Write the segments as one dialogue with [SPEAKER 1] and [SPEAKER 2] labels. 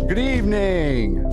[SPEAKER 1] Good evening,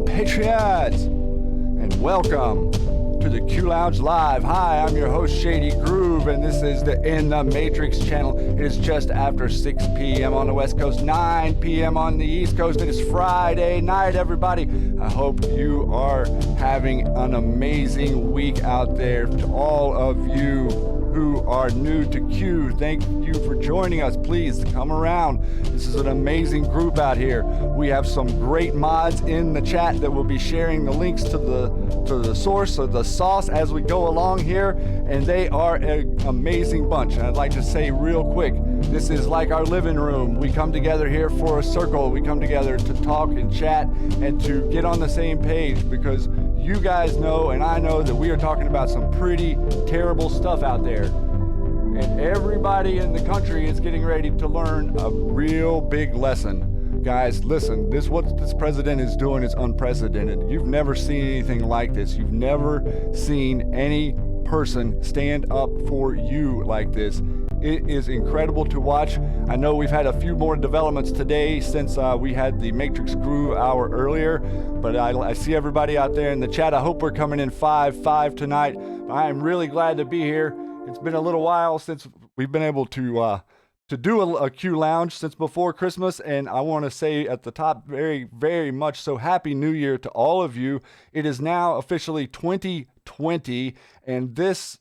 [SPEAKER 1] Patriots, and welcome to the Q Lounge Live. Hi, I'm your host, Shady Groove, and this is the In the Matrix channel. It is just after 6 p.m. on the West Coast, 9 p.m. on the East Coast. It is Friday night, everybody. I hope you are having an amazing week out there. To all of you who are new to Q, thank you for joining us. Please come around. This is an amazing group out here. We have some great mods in the chat that will be sharing the links to the source of the sauce as we go along here, and they are an amazing bunch. And I'd like to say real quick, this is like our living room. We come together here for a circle. We come together to talk and chat and to get on the same page, because you guys know and I know that we are talking about some pretty terrible stuff out there. And everybody in the country is getting ready to learn a real big lesson. Guys, listen, what this president is doing is unprecedented. You've never seen anything like this. You've never seen any person stand up for you like this. It is incredible to watch. I know we've had a few more developments today since we had the Matrix Groove hour earlier, but I see everybody out there in the chat. I hope we're coming in 5-5 tonight. I am really glad to be here. It's been a little while since we've been able to do a Q Lounge since before Christmas, and I want to say at the top, very, very much so, Happy New Year to all of you. It is now officially 2020, and this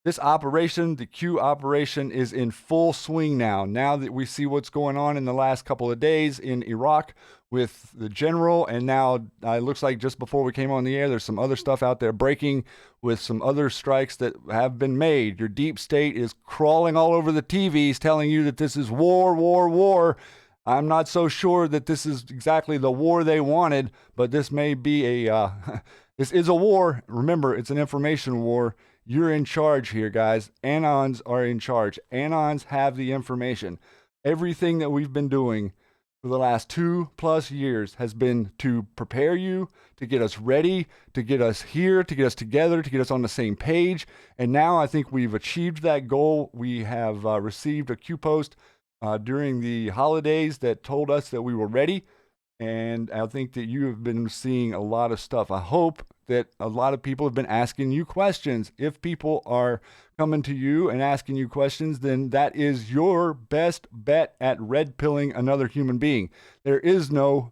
[SPEAKER 1] This operation, the Q operation, is in full swing now. Now that we see what's going on in the last couple of days in Iraq with the general, and now it looks like just before we came on the air, there's some other stuff out there breaking with some other strikes that have been made. Your deep state is crawling all over the TVs telling you that this is war, war, war. I'm not so sure that this is exactly the war they wanted, but this may be this is a war. Remember, it's an information war. You're in charge here, guys. Anons are in charge. Anons have the information. Everything that we've been doing for the last 2+ years has been to prepare you, to get us ready, to get us here, to get us together, to get us on the same page. And now I think we've achieved that goal. We have received a Q post during the holidays that told us that we were ready. And I think that you have been seeing a lot of stuff. I hope that a lot of people have been asking you questions. If people are coming to you and asking you questions, then that is your best bet at red pilling another human being. There is no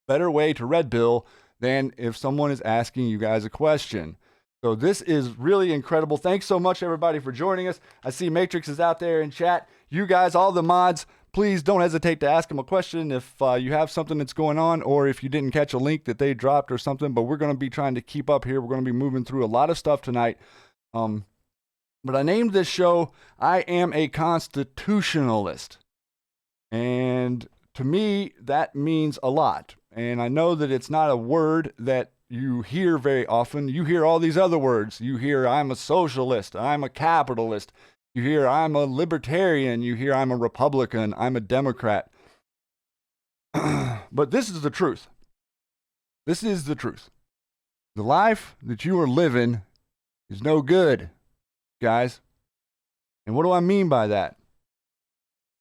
[SPEAKER 1] better way to red pill than if someone is asking you guys a question. So this is really incredible. Thanks so much, everybody, for joining us. I see Matrix is out there in chat. You guys, all the mods, please don't hesitate to ask them a question if you have something that's going on, or if you didn't catch a link that they dropped or something. But we're going to be trying to keep up here. We're going to be moving through a lot of stuff tonight. But I named this show, I Am a Constitutionalist. And to me, that means a lot. And I know that it's not a word that you hear very often. You hear all these other words. You hear, I'm a socialist. I'm a capitalist. You hear, I'm a libertarian. You hear, I'm a Republican. I'm a Democrat. But this is the truth. This is the truth. The life that you are living is no good, guys. And what do I mean by that?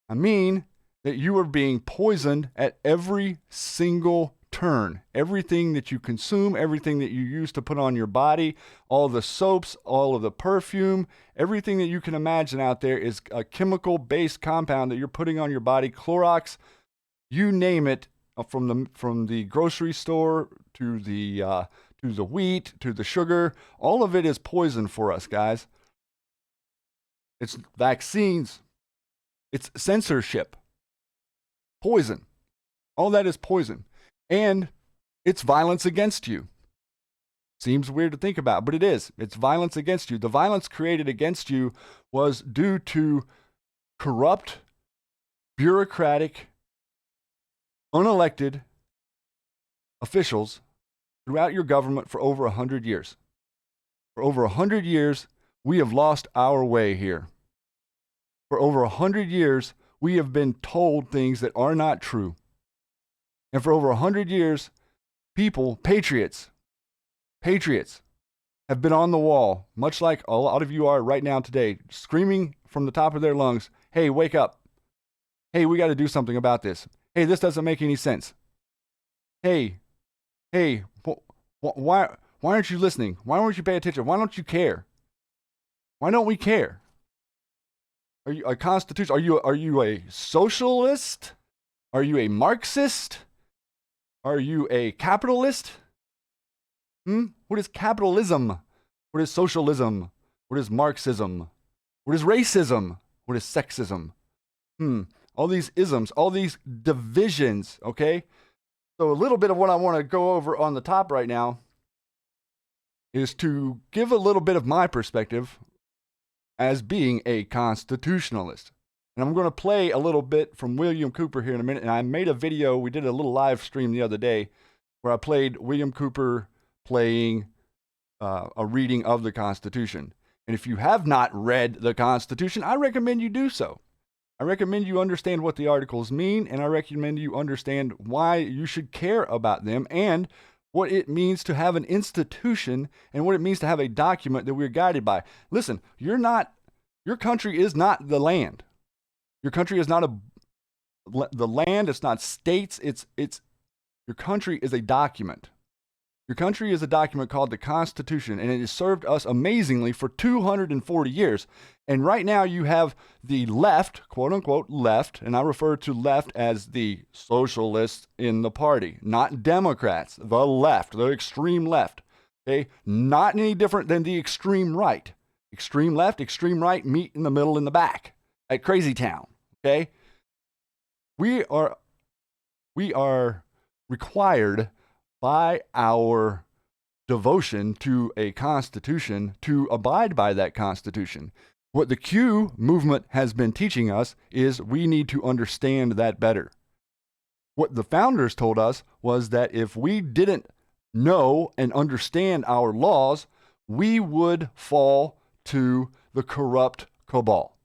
[SPEAKER 1] I mean that you are being poisoned at every single turn. Everything that you consume, everything that you use to put on your body, all the soaps, all of the perfume, everything that you can imagine out there is a chemical-based compound that you're putting on your body. Clorox, you name it, from the grocery store to the wheat to the sugar, all of it is poison for us, guys. It's vaccines. It's censorship. Poison. All that is poison. And it's violence against you. Seems weird to think about, but it is. It's violence against you. The violence created against you was due to corrupt, bureaucratic, unelected officials throughout your government for over 100 years. For over 100 years, we have lost our way here. For over 100 years, we have been told things that are not true. And for over 100 years, patriots, have been on the wall, much like a lot of you are right now today, screaming from the top of their lungs, hey, wake up. Hey, we got to do something about this. Hey, this doesn't make any sense. Hey, why aren't you listening? Why don't you pay attention? Why don't you care? Why don't we care? Are you a constitution? Are you a socialist? Are you a Marxist? Are you a capitalist? What is capitalism? What is socialism? What is Marxism? What is racism? What is sexism? All these isms, all these divisions, okay? So a little bit of what I want to go over on the top right now is to give a little bit of my perspective as being a constitutionalist. And I'm going to play a little bit from William Cooper here in a minute. And I made a video, we did a little live stream the other day where I played William Cooper playing a reading of the Constitution. And if you have not read the Constitution, I recommend you do so. I recommend you understand what the articles mean, and I recommend you understand why you should care about them and what it means to have an institution and what it means to have a document that we're guided by. Listen, your country is not the land. Your country is not the land, it's not states, it's your country is a document. Your country is a document called the Constitution, and it has served us amazingly for 240 years. And right now you have the left, quote unquote left, and I refer to left as the socialists in the party, not Democrats, the left, the extreme left, okay? Not any different than the extreme right. Extreme left, extreme right meet in the middle in the back at Crazy Town. Okay? We are required by our devotion to a constitution to abide by that constitution. What the Q movement has been teaching us is we need to understand that better. What the founders told us was that if we didn't know and understand our laws, we would fall to the corrupt cabal.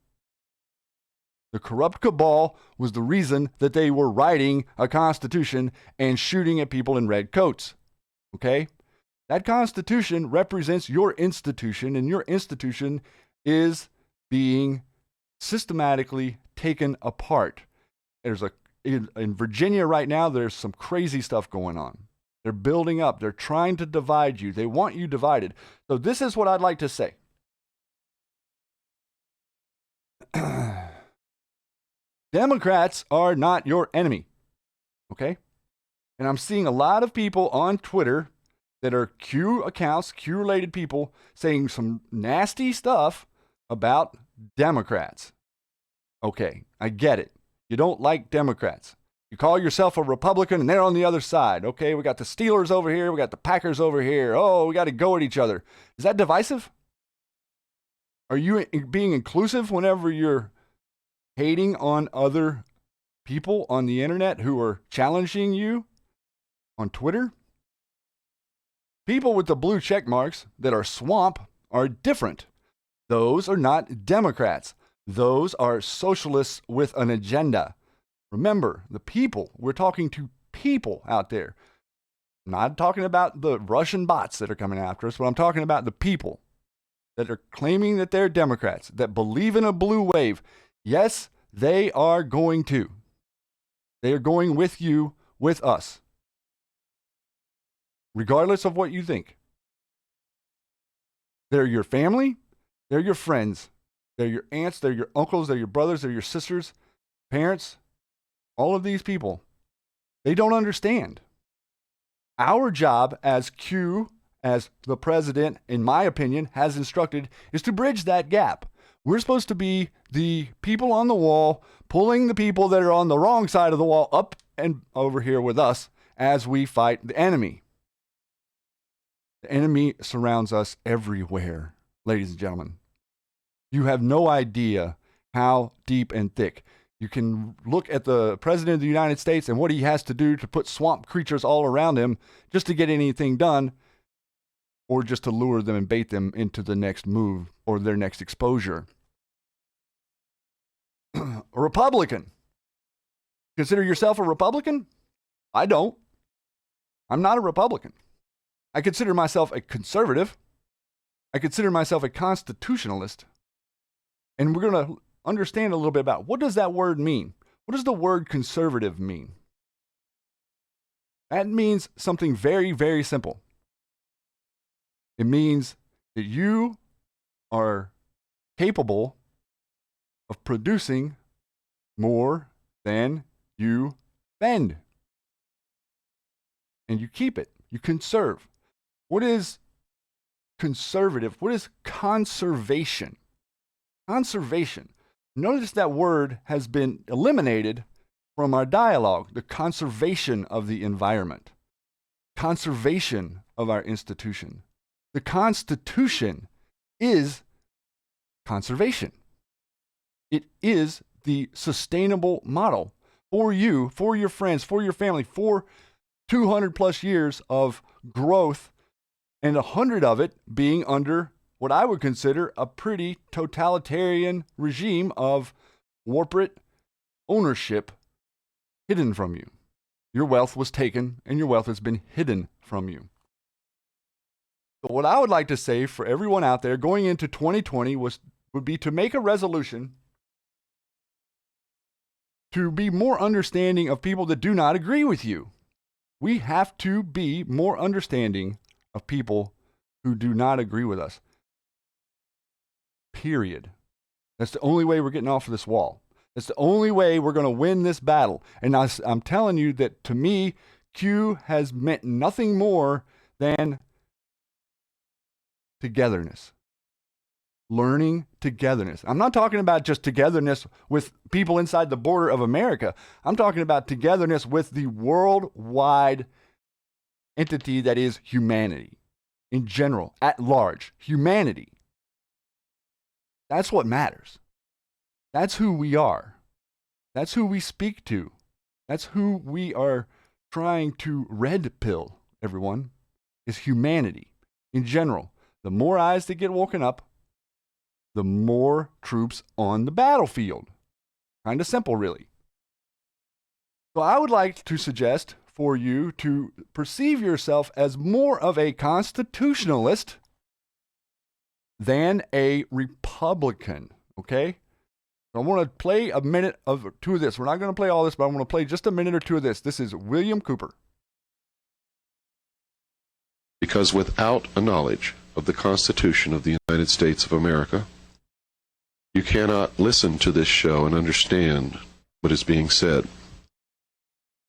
[SPEAKER 1] The corrupt cabal was the reason that they were writing a constitution and shooting at people in red coats. Okay? That constitution represents your institution, and your institution is being systematically taken apart. In Virginia right now, there's some crazy stuff going on. They're building up. They're trying to divide you. They want you divided. So this is what I'd like to say. Democrats are not your enemy. Okay? And I'm seeing a lot of people on Twitter that are Q accounts, Q-related people, saying some nasty stuff about Democrats. Okay, I get it. You don't like Democrats. You call yourself a Republican and they're on the other side. Okay, we got the Steelers over here, we got the Packers over here. Oh, we got to go at each other. Is that divisive? Are you being inclusive whenever you're hating on other people on the internet who are challenging you on Twitter? People with the blue check marks that are swamp are different. Those are not Democrats. Those are socialists with an agenda. Remember, the people, we're talking to people out there. I'm not talking about the Russian bots that are coming after us, but I'm talking about the people that are claiming that they're Democrats, that believe in a blue wave. Yes, they are going to. They are going with you, with us. Regardless of what you think. They're your family, they're your friends, they're your aunts, they're your uncles, they're your brothers, they're your sisters, parents, all of these people. They don't understand. Our job as Q, as the president, in my opinion, has instructed, is to bridge that gap. We're supposed to be the people on the wall, pulling the people that are on the wrong side of the wall up and over here with us as we fight the enemy. The enemy surrounds us everywhere, ladies and gentlemen. You have no idea how deep and thick. You can look at the President of the United States and what he has to do to put swamp creatures all around him just to get anything done, or just to lure them and bait them into the next move or their next exposure. A Republican. Consider yourself a Republican? I don't. I'm not a Republican. I consider myself a conservative. I consider myself a constitutionalist. And we're going to understand a little bit about what does that word mean? What does the word conservative mean? That means something very, very simple. It means that you are capable of producing more than you spend. And you keep it. You conserve. What is conservative? What is conservation? Conservation. Notice that word has been eliminated from our dialogue. The conservation of the environment. Conservation of our institution. The Constitution is conservation. It is the sustainable model for you, for your friends, for your family, for 200 plus years of growth, and 100 of it being under what I would consider a pretty totalitarian regime of corporate ownership hidden from you. Your wealth was taken and your wealth has been hidden from you. So what I would like to say for everyone out there going into 2020 would be to make a resolution to be more understanding of people that do not agree with you. We have to be more understanding of people who do not agree with us. Period. That's the only way we're getting off of this wall. That's the only way we're going to win this battle. And I'm telling you that to me, Q has meant nothing more than togetherness. learning togetherness. I'm not talking about just togetherness with people inside the border of America. I'm talking about togetherness with the worldwide entity that is humanity in general, at large. Humanity. That's what matters. That's who we are. That's who we speak to. That's who we are trying to red pill, everyone, is humanity in general. The more eyes that get woken up, the more troops on the battlefield. Kind of simple, really. So I would like to suggest for you to perceive yourself as more of a constitutionalist than a Republican, okay? I want to play a minute or two of this. We're not going to play all this, but I want to play just a minute or two of this. This is William Cooper.
[SPEAKER 2] Because without a knowledge of the Constitution of the United States of America, you cannot listen to this show and understand what is being said.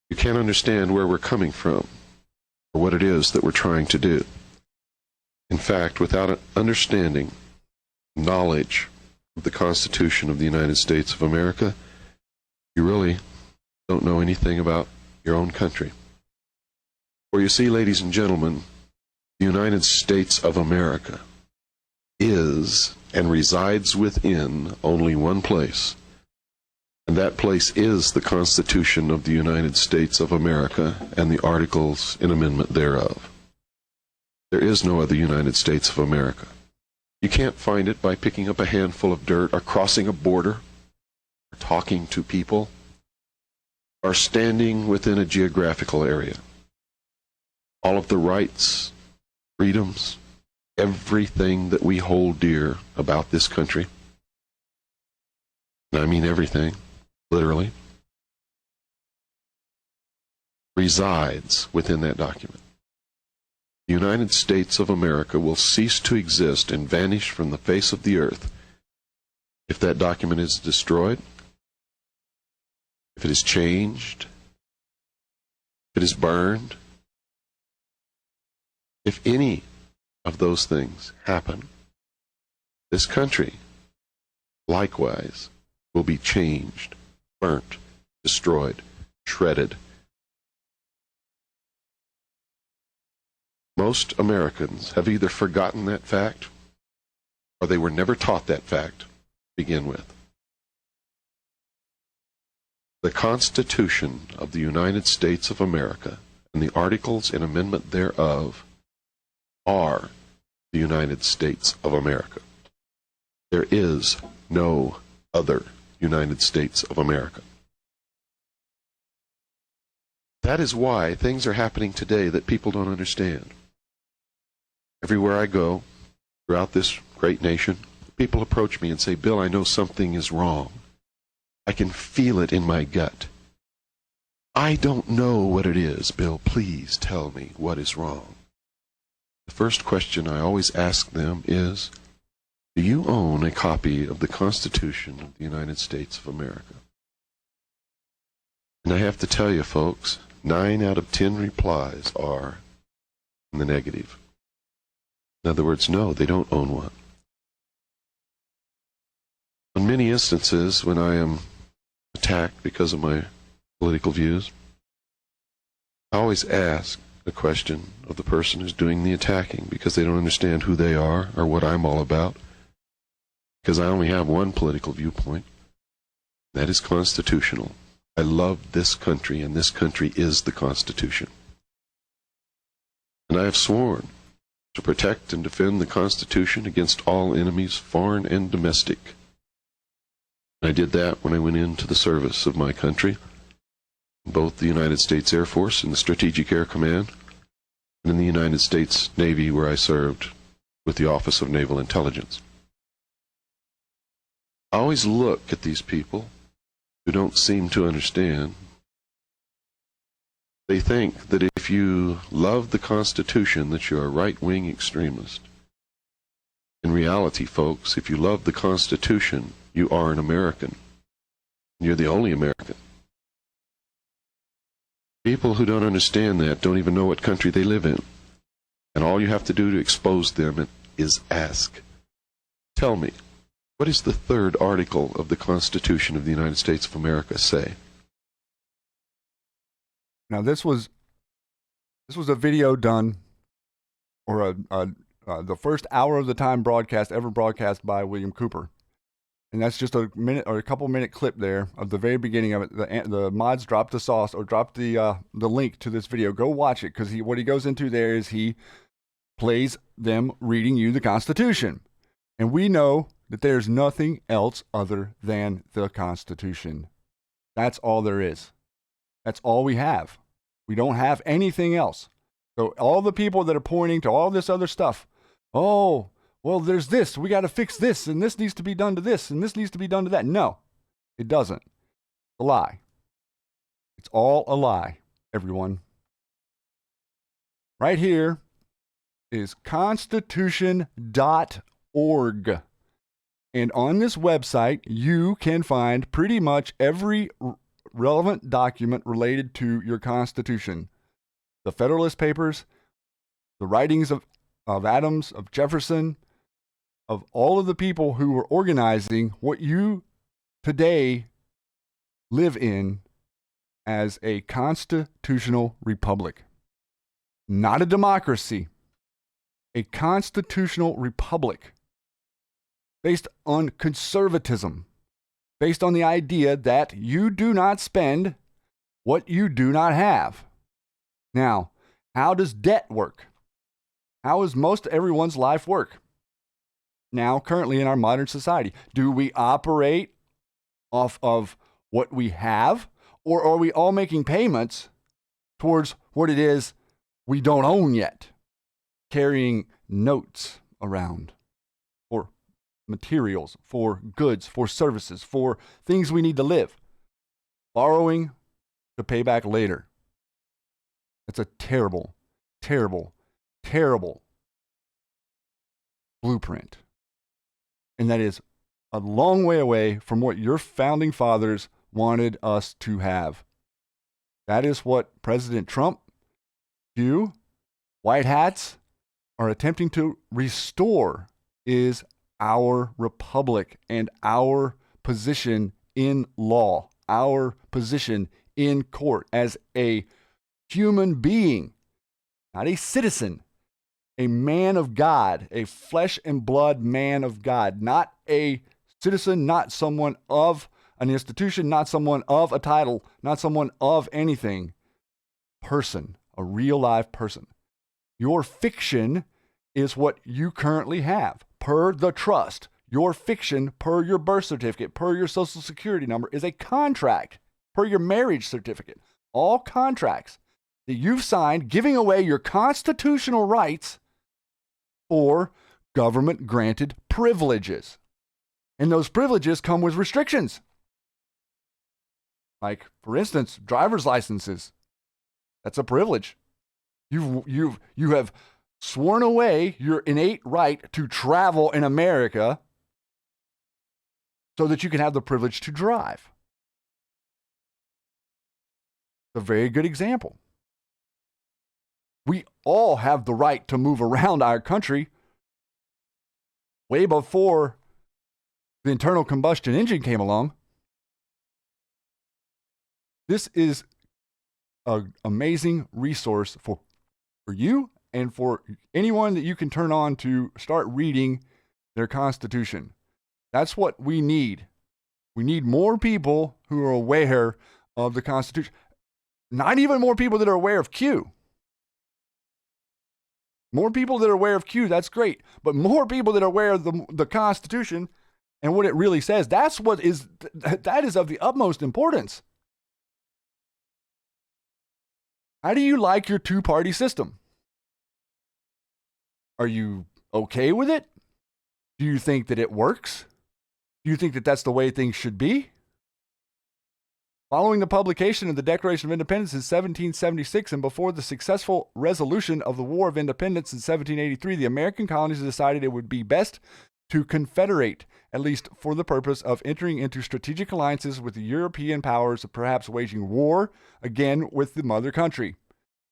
[SPEAKER 2] You can't understand where we're coming from or what it is that we're trying to do. In fact, without an understanding, knowledge of the Constitution of the United States of America, you really don't know anything about your own country. For you see, ladies and gentlemen, the United States of America is and resides within only one place, and that place is the Constitution of the United States of America and the Articles and Amendment thereof. There is no other United States of America. You can't find it by picking up a handful of dirt or crossing a border or talking to people or standing within a geographical area. All of the rights, freedoms, everything that we hold dear about this country, and I mean everything, literally, resides within that document. The United States of America will cease to exist and vanish from the face of the earth if that document is destroyed, if it is changed, if it is burned. If any of those things happen, this country likewise will be changed, burnt, destroyed, shredded. Most Americans have either forgotten that fact or they were never taught that fact to begin with. The Constitution of the United States of America and the Articles and Amendment thereof are the United States of America. There is no other United States of America. That is why things are happening today that people don't understand. Everywhere I go, throughout this great nation, people approach me and say, "Bill, I know something is wrong. I can feel it in my gut. I don't know what it is. Bill, please tell me what is wrong." The first question I always ask them is, do you own a copy of the Constitution of the United States of America? And I have to tell you, folks, 9 out of 10 replies are in the negative. In other words, no, they don't own one. On many instances, when I am attacked because of my political views, I always ask the question of the person who's doing the attacking, because they don't understand who they are or what I'm all about, because I only have one political viewpoint. That is constitutional. I love this country, and this country is the Constitution. And I have sworn to protect and defend the Constitution against all enemies, foreign and domestic. I did that when I went into the service of my country, both the United States Air Force and the Strategic Air Command, and in the United States Navy, where I served with the Office of Naval Intelligence. I always look at these people who don't seem to understand. They think that if you love the Constitution, that you're a right-wing extremist. In reality, folks, if you love the Constitution, you are an American. You're the only American. People who don't understand that don't even know what country they live in. And all you have to do to expose them is ask. Tell me, what does the third article of the Constitution of the United States of America say?
[SPEAKER 1] Now, this was a video done, or the first hour of the time broadcast ever broadcast by William Cooper. And that's just a minute or a couple minute clip there of the very beginning of it. The mods dropped the sauce or dropped the link to this video. Go watch it, because what he goes into there is he plays them reading you the Constitution. And we know that there's nothing else other than the Constitution. That's all there is. That's all we have. We don't have anything else. So all the people that are pointing to all this other stuff, oh, well, there's this, we got to fix this, and this needs to be done to this, and this needs to be done to that. No, it doesn't. It's a lie. It's all a lie, everyone. Right here is constitution.org. And on this website, you can find pretty much every relevant document related to your Constitution. The Federalist Papers, the writings of Adams, of Jefferson, of all of the people who were organizing what you today live in as a constitutional republic. Not a democracy, a constitutional republic based on conservatism, based on the idea that you do not spend what you do not have. Now, how does debt work? How does most everyone's life work now, currently in our modern society? Do we operate off of what we have, or are we all making payments towards what it is we don't own yet? Carrying notes around for materials, for goods, for services, for things we need to live. Borrowing to pay back later. That's a terrible, terrible, terrible blueprint. And that is a long way away from what your founding fathers wanted us to have. That is what President Trump, you, white hats, are attempting to restore, is our republic and our position in law, our position in court as a human being, not a citizen, a man of God, a flesh and blood man of God, not a citizen, not someone of an institution, not someone of a title, not someone of anything. Person, a real live person. Your fiction is what you currently have. Per the trust, your fiction, per your birth certificate, per your social security number, is a contract, per your marriage certificate. All contracts that you've signed giving away your constitutional rights for government-granted privileges. And those privileges come with restrictions. Like, for instance, driver's licenses. That's a privilege. You have sworn away your innate right to travel in America so that you can have the privilege to drive. A very good example. We all have the right to move around our country way before the internal combustion engine came along. This is an amazing resource for you and for anyone that you can turn on to start reading their Constitution. That's what we need. We need more people who are aware of the Constitution. Not even more people that are aware of Q. More people that are aware of Q, that's great. But more people that are aware of the Constitution and what it really says, that is of the utmost importance. How do you like your two-party system? Are you okay with it? Do you think that it works? Do you think that that's the way things should be? Following the publication of the Declaration of Independence in 1776 and before the successful resolution of the War of Independence in 1783, the American colonies decided it would be best to confederate, at least for the purpose of entering into strategic alliances with the European powers, perhaps waging war again with the mother country.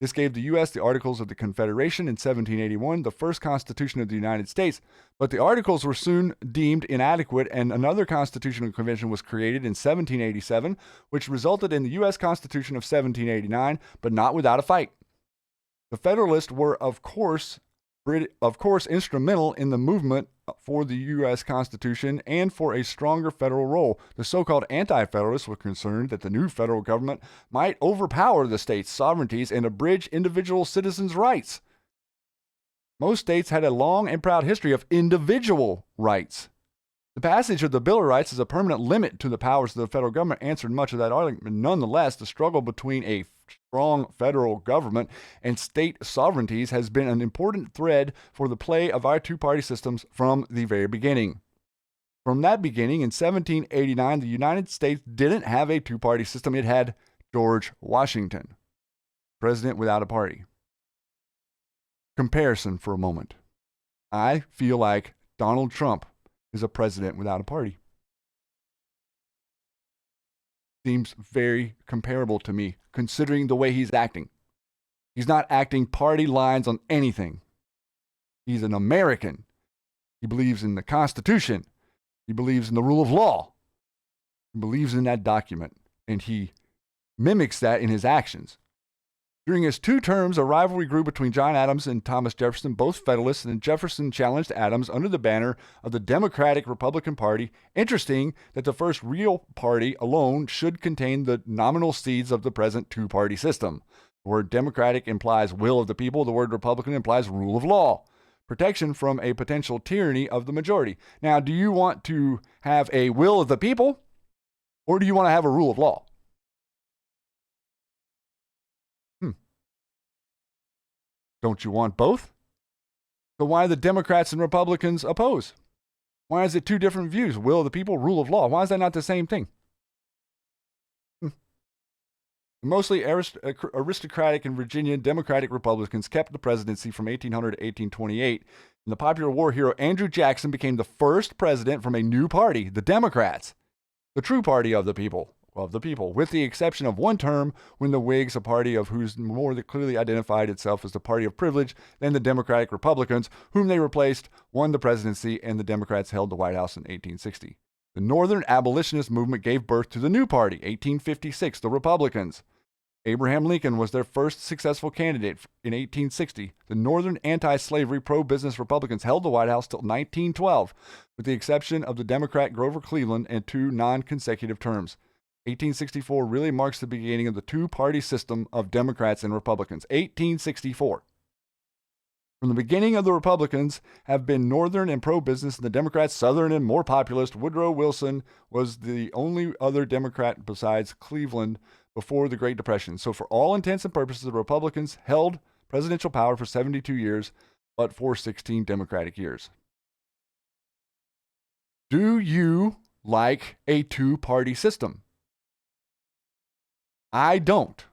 [SPEAKER 1] This gave the U.S. the Articles of the Confederation in 1781, the first Constitution of the United States. But the Articles were soon deemed inadequate, and another constitutional convention was created in 1787, which resulted in the U.S. Constitution of 1789, but not without a fight. The Federalists were, of course, instrumental in the movement for the U.S. Constitution and for a stronger federal role. The so-called anti-federalists were concerned that the new federal government might overpower the states' sovereignties and abridge individual citizens' rights. Most states had a long and proud history of individual rights. The passage of the Bill of Rights as a permanent limit to the powers of the federal government answered much of that argument. Nonetheless, the struggle between a strong federal government and state sovereignties has been an important thread for the play of our two-party systems from the very beginning. From that beginning, in 1789, the United States didn't have a two-party system. It had George Washington, president without a party. Comparison for a moment. I feel like Donald Trump is a president without a party. Seems very comparable to me, considering the way he's acting. He's not acting party lines on anything. He's an American. He believes in the Constitution. He believes in the rule of law. He believes in that document, and he mimics that in his actions. During his 2 terms, a rivalry grew between John Adams and Thomas Jefferson, both Federalists, and Jefferson challenged Adams under the banner of the Democratic-Republican Party. Interesting that the first real party alone should contain the nominal seeds of the present two-party system. The word Democratic implies will of the people. The word Republican implies rule of law, protection from a potential tyranny of the majority. Now, do you want to have a will of the people, or do you want to have a rule of law? Don't you want both? So why the Democrats and Republicans oppose? Why is it 2 different views? Will of the people, rule of law. Why is that not the same thing? Mostly aristocratic and Virginian Democratic Republicans kept the presidency from 1800 to 1828. And the popular war hero Andrew Jackson became the first president from a new party, the Democrats, the true party of the people, with the exception of 1 term when the Whigs, a party of whose more clearly identified itself as the party of privilege than the Democratic Republicans, whom they replaced, won the presidency, and the Democrats held the White House in 1860. The Northern Abolitionist movement gave birth to the new party, 1856, the Republicans. Abraham Lincoln was their first successful candidate in 1860. The Northern anti-slavery, pro-business Republicans held the White House till 1912, with the exception of the Democrat Grover Cleveland and 2 non-consecutive terms. 1864 really marks the beginning of the two-party system of Democrats and Republicans. 1864. From the beginning of the Republicans have been Northern and pro-business, and the Democrats Southern and more populist. Woodrow Wilson was the only other Democrat besides Cleveland before the Great Depression. So for all intents and purposes, the Republicans held presidential power for 72 years, but for 16 Democratic years. Do you like a two-party system? I don't.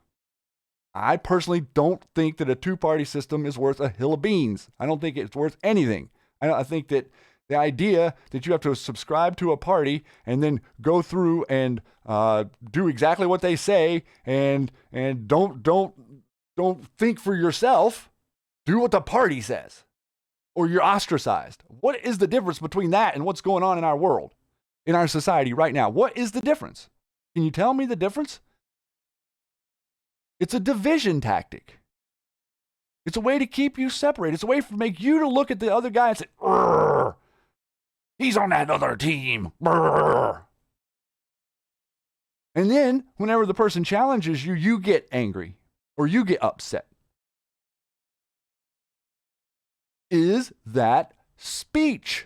[SPEAKER 1] I personally don't think that a two-party system is worth a hill of beans. I don't think it's worth anything. I think that the idea that you have to subscribe to a party and then go through and do exactly what they say and don't think for yourself, do what the party says, or you're ostracized. What is the difference between that and what's going on in our world, in our society right now? What is the difference? Can you tell me the difference? It's a division tactic. It's a way to keep you separate. It's a way to make you to look at the other guy and say, "Brr, he's on that other team. Brr." And then whenever the person challenges you, you get angry or you get upset. Is that speech?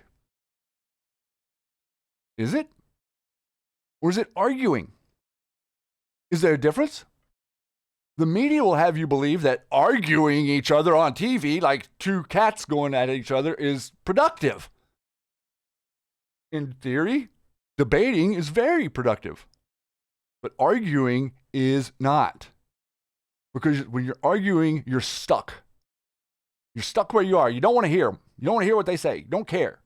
[SPEAKER 1] Is it? Or is it arguing? Is there a difference? The media will have you believe that arguing each other on TV, like 2 cats going at each other, is productive. In theory, debating is very productive. But arguing is not. Because when you're arguing, you're stuck. You're stuck where you are. You don't want to hear them. You don't want to hear what they say. You don't care.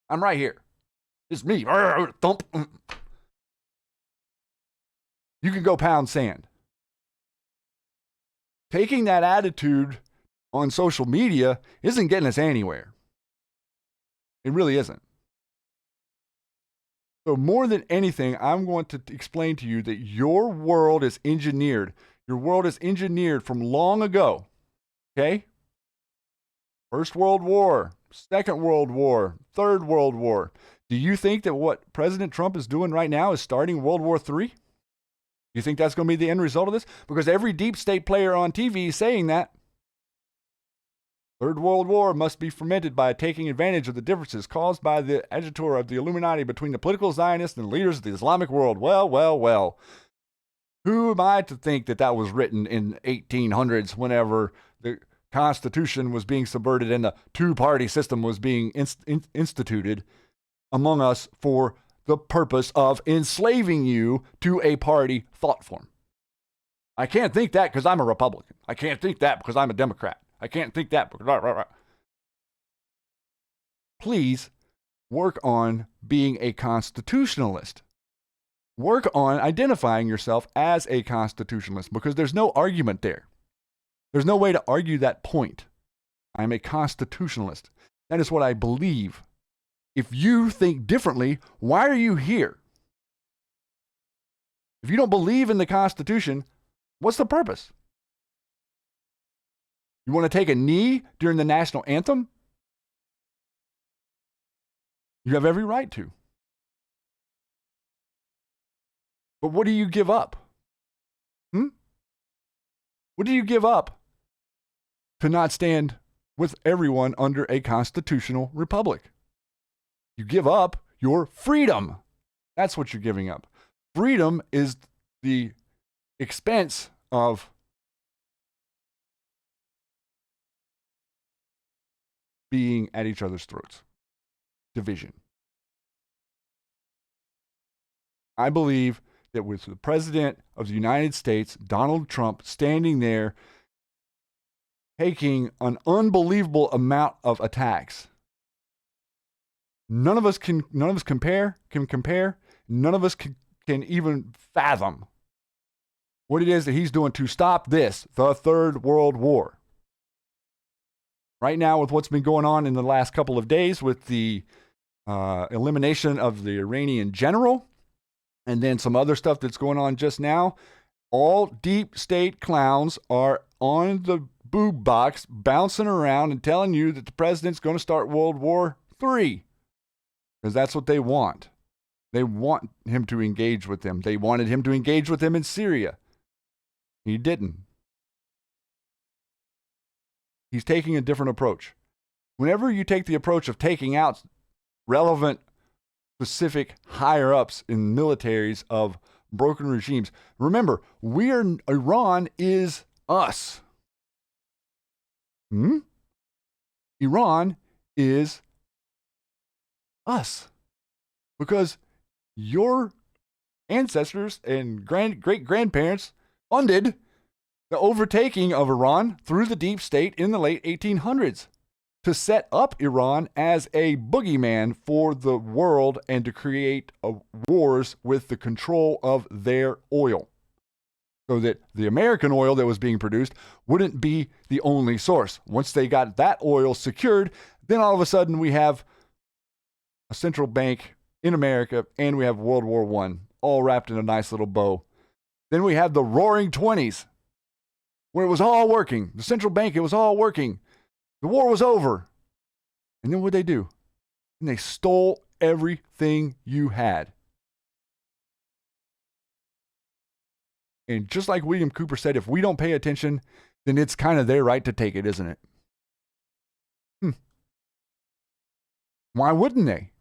[SPEAKER 1] I'm right here. It's me. Thump. You can go pound sand. taking that attitude on social media isn't getting us anywhere. It really isn't. So more than anything, I'm going to explain to you that your world is engineered. Your world is engineered from long ago. Okay? First World War, Second World War, Third World War. Do you think that what President Trump is doing right now is starting World War III? Do you think that's going to be the end result of this? Because every deep state player on TV is saying that. Third World War must be fomented by taking advantage of the differences caused by the agitor of the Illuminati between the political Zionists and the leaders of the Islamic world. Well, well, well. Who am I to think that that was written in 1800s whenever the Constitution was being subverted and the two-party system was being instituted among us for the purpose of enslaving you to a party thought form? I can't think that because I'm a Republican. I can't think that because I'm a Democrat. I can't think that because... Please work on being a constitutionalist. Work on identifying yourself as a constitutionalist because there's no argument there. There's no way to argue that point. I'm a constitutionalist. That is what I believe. If you think differently, why are you here? If you don't believe in the Constitution, what's the purpose? You want to take a knee during the national anthem? You have every right to. But what do you give up? What do you give up to not stand with everyone under a constitutional republic? You give up your freedom. That's what you're giving up. Freedom is the expense of being at each other's throats. Division. I believe that with the President of the United States, Donald Trump, standing there taking an unbelievable amount of attacks, none of us can compare. None of us can even fathom what it is that he's doing to stop this, the Third World War. Right now, with what's been going on in the last couple of days with the elimination of the Iranian general, and then some other stuff that's going on just now, all deep state clowns are on the boob box bouncing around and telling you that the president's going to start World War III. Because that's what they want. They want him to engage with them. They wanted him to engage with them in Syria. He didn't. He's taking a different approach. Whenever you take the approach of taking out relevant, specific higher-ups in militaries of broken regimes, remember, Iran is us. Iran is us. Because your ancestors and great-grandparents funded the overtaking of Iran through the deep state in the late 1800s to set up Iran as a boogeyman for the world and to create wars with the control of their oil. So that the American oil that was being produced wouldn't be the only source. Once they got that oil secured, then all of a sudden we have a central bank in America and we have World War I all wrapped in a nice little bow. Then we have the Roaring '20s where it was all working. The central bank, it was all working. The war was over. And then what'd they do? And they stole everything you had. And just like William Cooper said, if we don't pay attention, then it's kind of their right to take it, isn't it? Why wouldn't they?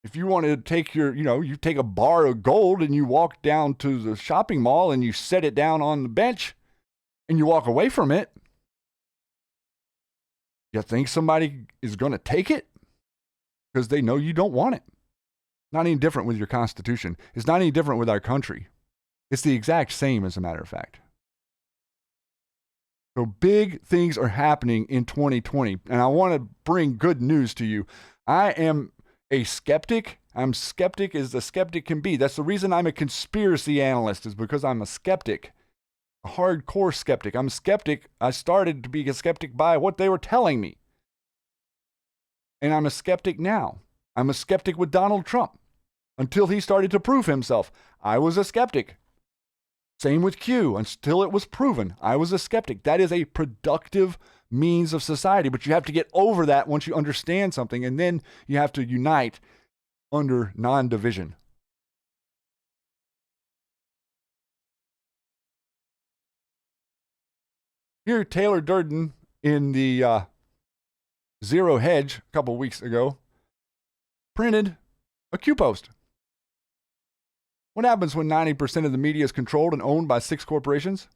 [SPEAKER 1] If you want to take you take a bar of gold and you walk down to the shopping mall and you set it down on the bench and you walk away from it, you think somebody is going to take it? Because they know you don't want it. Not any different with your Constitution. It's not any different with our country. It's the exact same, as a matter of fact. So big things are happening in 2020. And I want to bring good news to you. I am a skeptic. I'm skeptic as a skeptic can be. That's the reason I'm a conspiracy analyst, is because I'm a skeptic A hardcore skeptic. I'm a skeptic. I started to be a skeptic by what they were telling me. And I'm a skeptic now. I'm a skeptic with Donald Trump. Until he started to prove himself, I was a skeptic. Same with Q. Until it was proven, I was a skeptic. That is a productive means of society, but you have to get over that once you understand something, and then you have to unite under non-division. Here, Taylor Durden in the Zero Hedge a couple weeks ago printed a Q post. What happens when 90% of the media is controlled and owned by 6 corporations?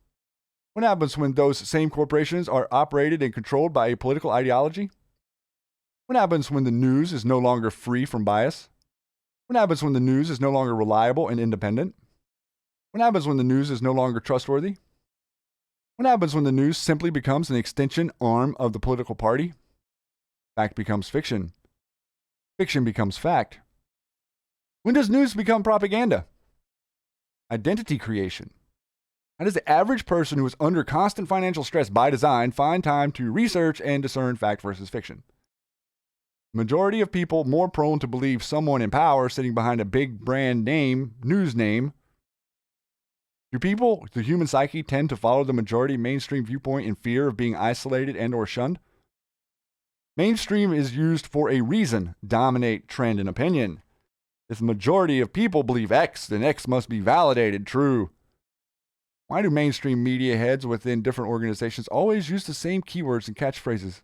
[SPEAKER 1] What happens when those same corporations are operated and controlled by a political ideology? What happens when the news is no longer free from bias? What happens when the news is no longer reliable and independent? What happens when the news is no longer trustworthy? What happens when the news simply becomes an extension arm of the political party? Fact becomes fiction. Fiction becomes fact. When does news become propaganda? Identity creation. How does the average person who is under constant financial stress by design find time to research and discern fact versus fiction? Majority of people more prone to believe someone in power sitting behind a big brand name, news name. Do people, the human psyche, tend to follow the majority mainstream viewpoint in fear of being isolated and or shunned? Mainstream is used for a reason, dominate trend and opinion. If the majority of people believe X, then X must be validated true. Why do mainstream media heads within different organizations always use the same keywords and catchphrases?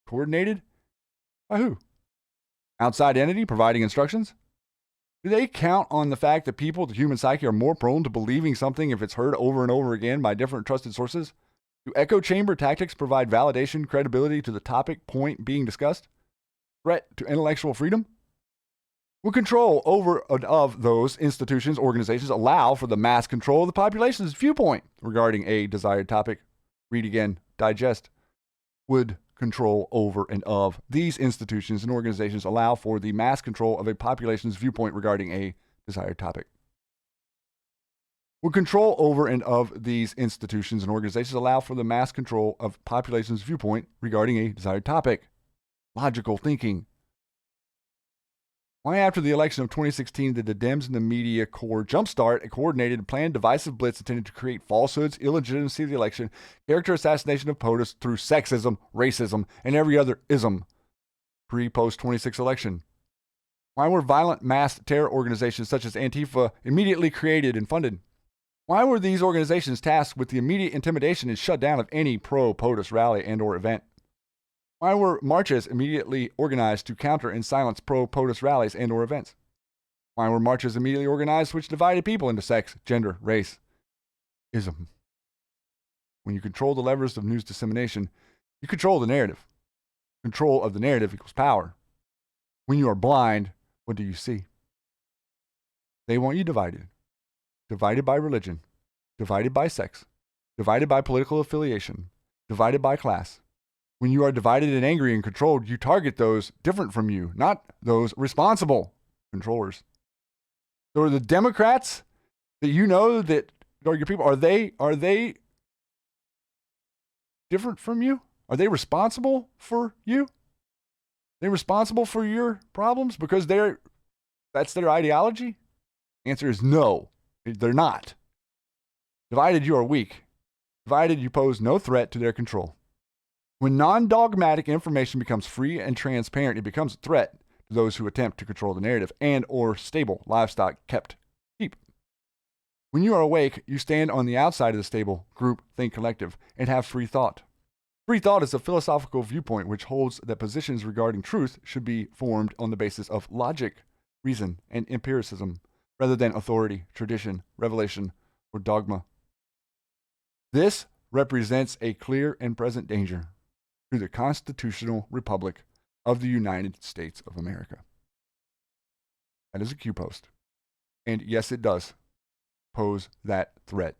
[SPEAKER 1] Coordinated? By who? Outside entity providing instructions? Do they count on the fact that people, the human psyche, are more prone to believing something if it's heard over and over again by different trusted sources? Do echo chamber tactics provide validation, credibility to the topic point being discussed? Threat to intellectual freedom? Will control over of those institutions, organizations allow for the mass control of the population's viewpoint regarding a desired topic? Read again, digest. Would control over and of these institutions and organizations allow for the mass control of a population's viewpoint regarding a desired topic? Would control over and of these institutions and organizations allow for the mass control of population's viewpoint regarding a desired topic? Logical thinking. Why, after the election of 2016, did the Dems and the media corps jumpstart a coordinated and planned divisive blitz intended to create falsehoods, illegitimacy of the election, character assassination of POTUS through sexism, racism, and every other ism pre-post-26 election? Why were violent mass terror organizations such as Antifa immediately created and funded? Why were these organizations tasked with the immediate intimidation and shutdown of any pro-POTUS rally and or event? Why were marches immediately organized to counter and silence pro-POTUS rallies and or events? Why were marches immediately organized which divided people into sex, gender, race, ism? When you control the levers of news dissemination, you control the narrative. Control of the narrative equals power. When you are blind, what do you see? They want you divided. Divided by religion. Divided by sex. Divided by political affiliation. Divided by class. When you are divided and angry and controlled, you target those different from you, not those responsible controllers. So are the Democrats that you know that are your people, are they different from you? Are they responsible for you? Are they responsible for your problems because that's their ideology? Answer is no, they're not. Divided, you are weak. Divided, you pose no threat to their control. When non-dogmatic information becomes free and transparent, it becomes a threat to those who attempt to control the narrative and or stable livestock kept sheep. When you are awake, you stand on the outside of the stable, group, think collective, and have free thought. Free thought is a philosophical viewpoint which holds that positions regarding truth should be formed on the basis of logic, reason, and empiricism, rather than authority, tradition, revelation, or dogma. This represents a clear and present danger to the constitutional republic of the United States of America. That is a Q post. And yes, it does pose that threat.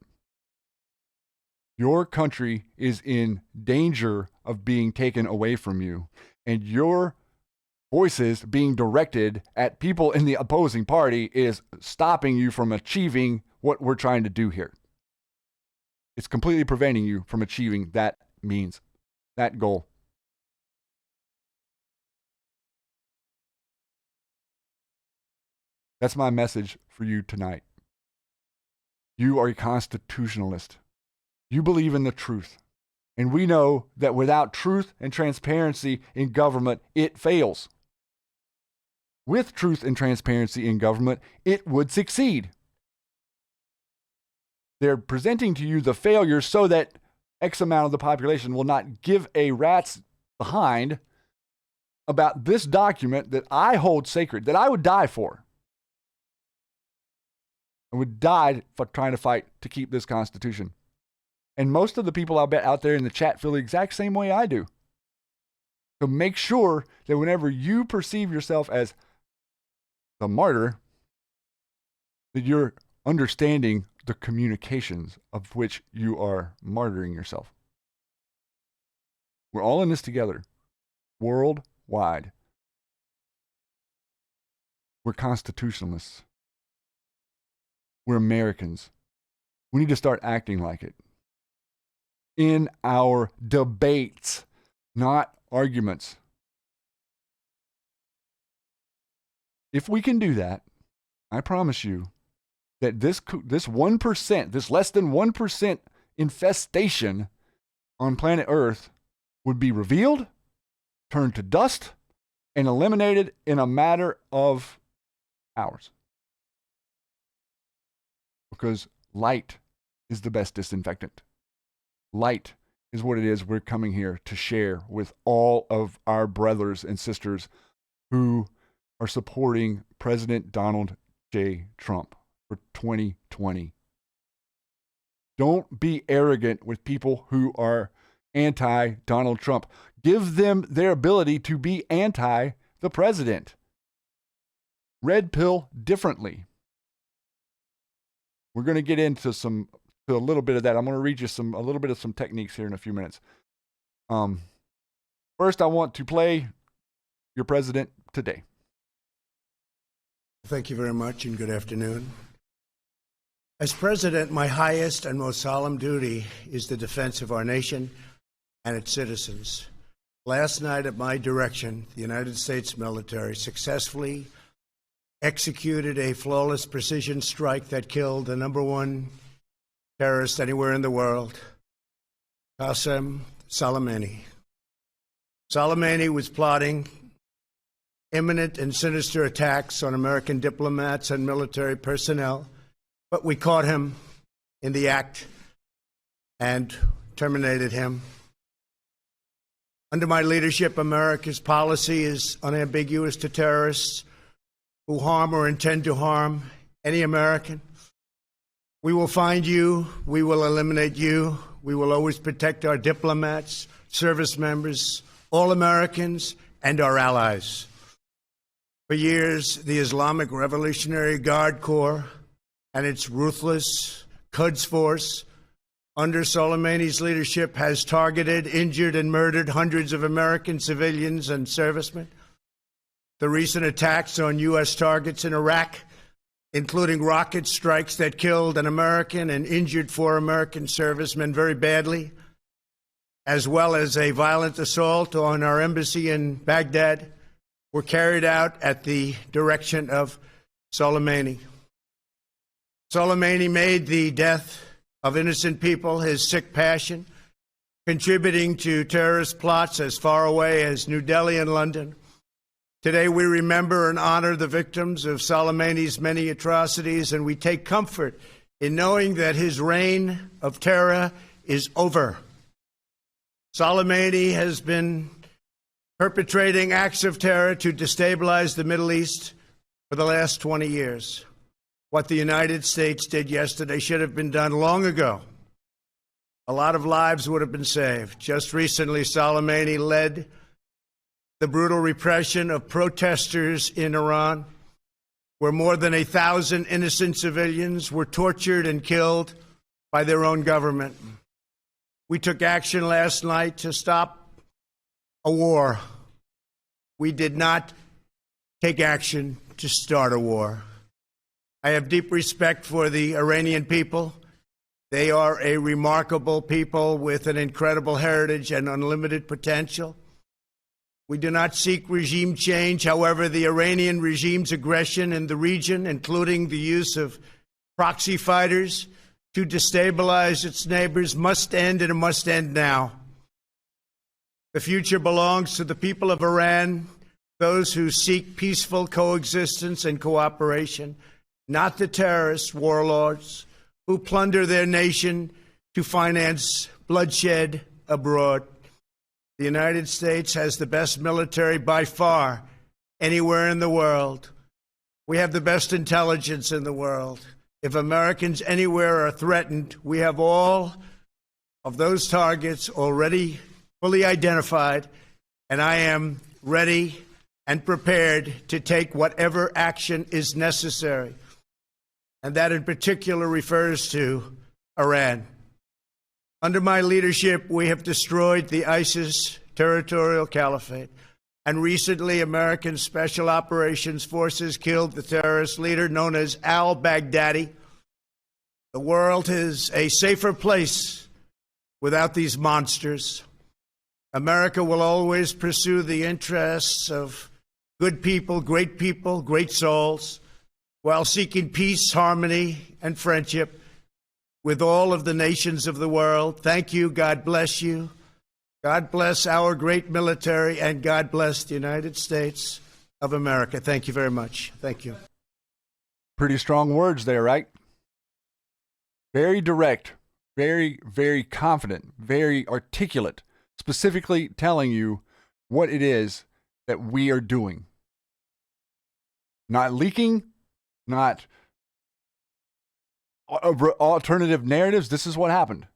[SPEAKER 1] Your country is in danger of being taken away from you, and your voices being directed at people in the opposing party is stopping you from achieving what we're trying to do here. It's completely preventing you from achieving that means, that goal. That's my message for you tonight. You are a constitutionalist. You believe in the truth. And we know that without truth and transparency in government, it fails. With truth and transparency in government, it would succeed. They're presenting to you the failure so that X amount of the population will not give a rat's behind about this document that I hold sacred, that I would die for. I would die for trying to fight to keep this Constitution. And most of the people I'll bet out there in the chat feel the exact same way I do. So make sure that whenever you perceive yourself as the martyr, that you're understanding the communications of which you are martyring yourself. We're all in this together, worldwide. We're constitutionalists. We're Americans. We need to start acting like it. In our debates, not arguments. If we can do that, I promise you that this 1%, this less than 1% infestation on planet Earth would be revealed, turned to dust, and eliminated in a matter of hours. Because light is the best disinfectant. Light is what it is we're coming here to share with all of our brothers and sisters who are supporting President Donald J. Trump for 2020. Don't be arrogant with people who are anti-Donald Trump. Give them their ability to be anti the president. Red pill differently. We're going to get into a little bit of that. I'm going to read you a little bit of some techniques here in a few minutes. First, I want to play your president today.
[SPEAKER 3] Thank you very much, and good afternoon. As president, my highest and most solemn duty is the defense of our nation and its citizens. Last night, at my direction, the United States military successfully executed a flawless precision strike that killed the number one terrorist anywhere in the world, Qasem Soleimani. Soleimani was plotting imminent and sinister attacks on American diplomats and military personnel, but we caught him in the act and terminated him. Under my leadership, America's policy is unambiguous to terrorists who harm or intend to harm any American. We will find you. We will eliminate you. We will always protect our diplomats, service members, all Americans, and our allies. For years, the Islamic Revolutionary Guard Corps and its ruthless Quds Force, under Soleimani's leadership, has targeted, injured, and murdered hundreds of American civilians and servicemen. The recent attacks on U.S. targets in Iraq, including rocket strikes that killed an American and injured 4 American servicemen very badly, as well as a violent assault on our embassy in Baghdad, were carried out at the direction of Soleimani. Soleimani made the death of innocent people his sick passion, contributing to terrorist plots as far away as New Delhi and London. Today we remember and honor the victims of Soleimani's many atrocities, and we take comfort in knowing that his reign of terror is over. Soleimani has been perpetrating acts of terror to destabilize the Middle East for the last 20 years. What the United States did yesterday should have been done long ago. A lot of lives would have been saved. Just recently, Soleimani led the brutal repression of protesters in Iran, where more than 1,000 innocent civilians were tortured and killed by their own government. We took action last night to stop a war. We did not take action to start a war. I have deep respect for the Iranian people They are a remarkable people with an incredible heritage and unlimited potential. We do not seek regime change. However, the Iranian regime's aggression in the region, including the use of proxy fighters to destabilize its neighbors, must end, and it must end now. The future belongs to the people of Iran, those who seek peaceful coexistence and cooperation, not the terrorist warlords who plunder their nation to finance bloodshed abroad. The United States has the best military by far anywhere in the world. We have the best intelligence in the world. If Americans anywhere are threatened, we have all of those targets already fully identified, and I am ready and prepared to take whatever action is necessary. And that in particular refers to Iran. Under my leadership, we have destroyed the ISIS territorial caliphate. And recently, American Special Operations Forces killed the terrorist leader known as al-Baghdadi. The world is a safer place without these monsters. America will always pursue the interests of good people, great souls, while seeking peace, harmony, and friendship with all of the nations of the world. Thank you. God bless you. God bless our great military, and God bless the United States of America. Thank you very much. Thank you.
[SPEAKER 1] Pretty strong words there, right? Very direct, very, very confident, very articulate, specifically telling you what it is that we are doing. Not leaking, not alternative narratives. This is what happened.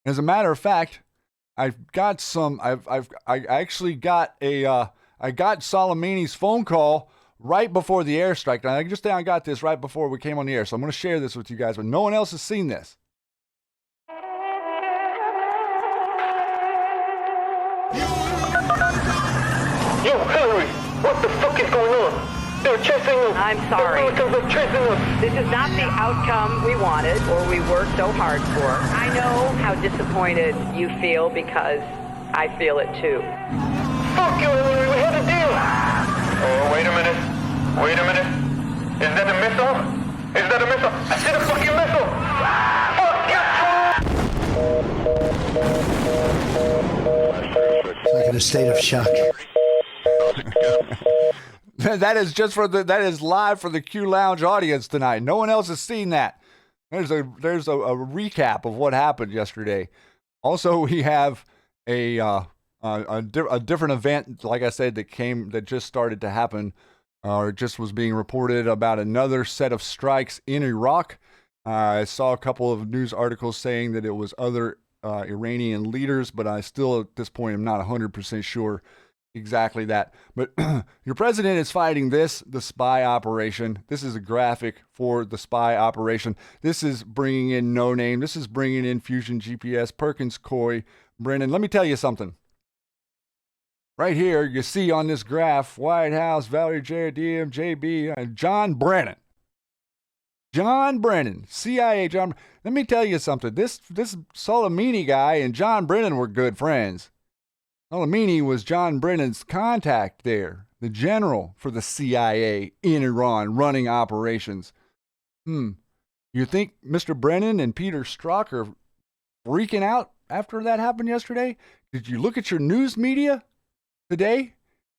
[SPEAKER 1] As a matter of fact, I got Soleimani's phone call right before the airstrike. And I got this right before we came on the air, so I'm going to share this with you guys, but no one else has seen this.
[SPEAKER 4] Yo, Hillary, what the fuck is going on? They're chasing us.
[SPEAKER 5] I'm sorry.
[SPEAKER 4] The militants are chasing us.
[SPEAKER 5] This is not the outcome we wanted or we worked so hard for. I know how disappointed you feel because I feel it too.
[SPEAKER 4] Fuck you, Hillary, we had a deal. Oh, wait a minute. Wait a minute. Is that a missile? Is that a missile? I said a fucking missile. Fuck you.
[SPEAKER 3] It's like in a state of shock.
[SPEAKER 1] That is live for the Q Lounge audience tonight. No one else has seen that. There's a recap of what happened yesterday. Also, we have a different event, like I said, that just started to happen, or just was being reported about another set of strikes in Iraq. I saw a couple of news articles saying that it was other Iranian leaders, but I still at this point am not 100% sure exactly that. But your president is fighting the spy operation. This is a graphic for the spy operation. This is bringing in No Name. This is bringing in Fusion GPS, Perkins Coie, Brennan. Let me tell you something. Right here, you see on this graph, White House, Valerie Jarrett, DM, JB, and John Brennan. John Brennan, CIA John. Let me tell you something. This Soleimani guy and John Brennan were good friends. Soleimani was John Brennan's contact there, the general for the CIA in Iran, running operations. You think Mr. Brennan and Peter Strzok are freaking out after that happened yesterday? Did you look at your news media today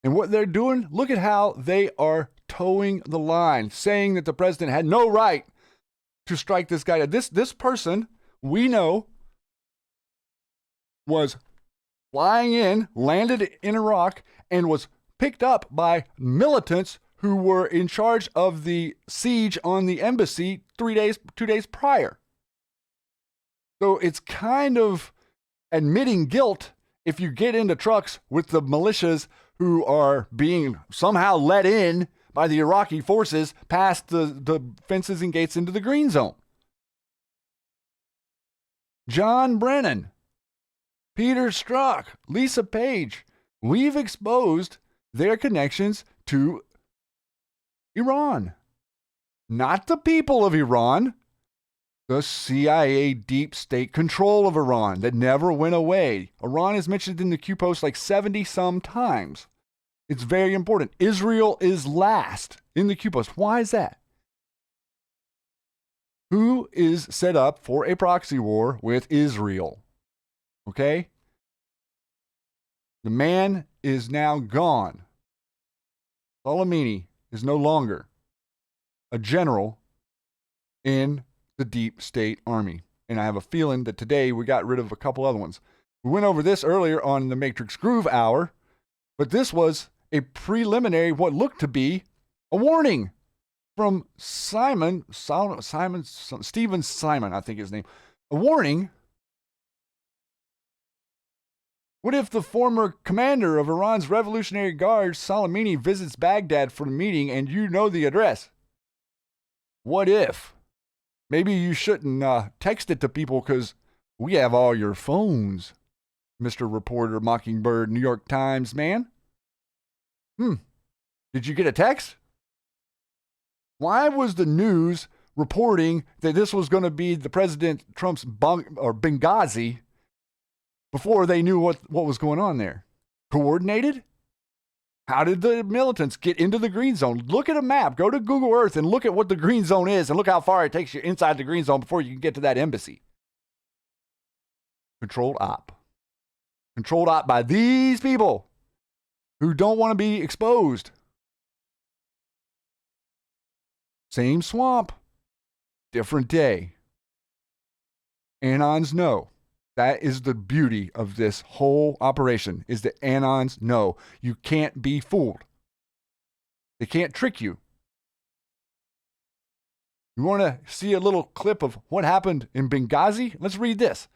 [SPEAKER 1] and what they're doing? Look at how they are towing the line, saying that the president had no right to strike this guy. This person, we know, was flying in, landed in Iraq, and was picked up by militants who were in charge of the siege on the embassy 2 days prior. So it's kind of admitting guilt if you get into trucks with the militias who are being somehow let in by the Iraqi forces past the fences and gates into the green zone. John Brennan, Peter Strzok, Lisa Page, we've exposed their connections to Iran. Not the people of Iran, the CIA deep state control of Iran that never went away. Iran is mentioned in the Q post like 70 some times. It's very important. Israel is last in the Q post. Why is that? Who is set up for a proxy war with Israel? Okay? The man is now gone. Soleimani is no longer a general in the deep state army. And I have a feeling that today we got rid of a couple other ones. We went over this earlier on the Matrix Groove Hour, but this was a preliminary, what looked to be a warning from Stephen Simon, I think his name. A warning. What if the former commander of Iran's Revolutionary Guard, Soleimani, visits Baghdad for the meeting and you know the address? What if? Maybe you shouldn't text it to people because we have all your phones, Mr. Reporter, Mockingbird, New York Times man. Did you get a text? Why was the news reporting that this was going to be the President Trump's Benghazi before they knew what was going on there? Coordinated? How did the militants get into the green zone? Look at a map. Go to Google Earth and look at what the green zone is and look how far it takes you inside the green zone before you can get to that embassy. Controlled op. Controlled op by these people who don't want to be exposed. Same swamp, different day. Anons know. That is the beauty of this whole operation, is that Anons know. You can't be fooled. They can't trick you. You want to see a little clip of what happened in Benghazi? Let's read this.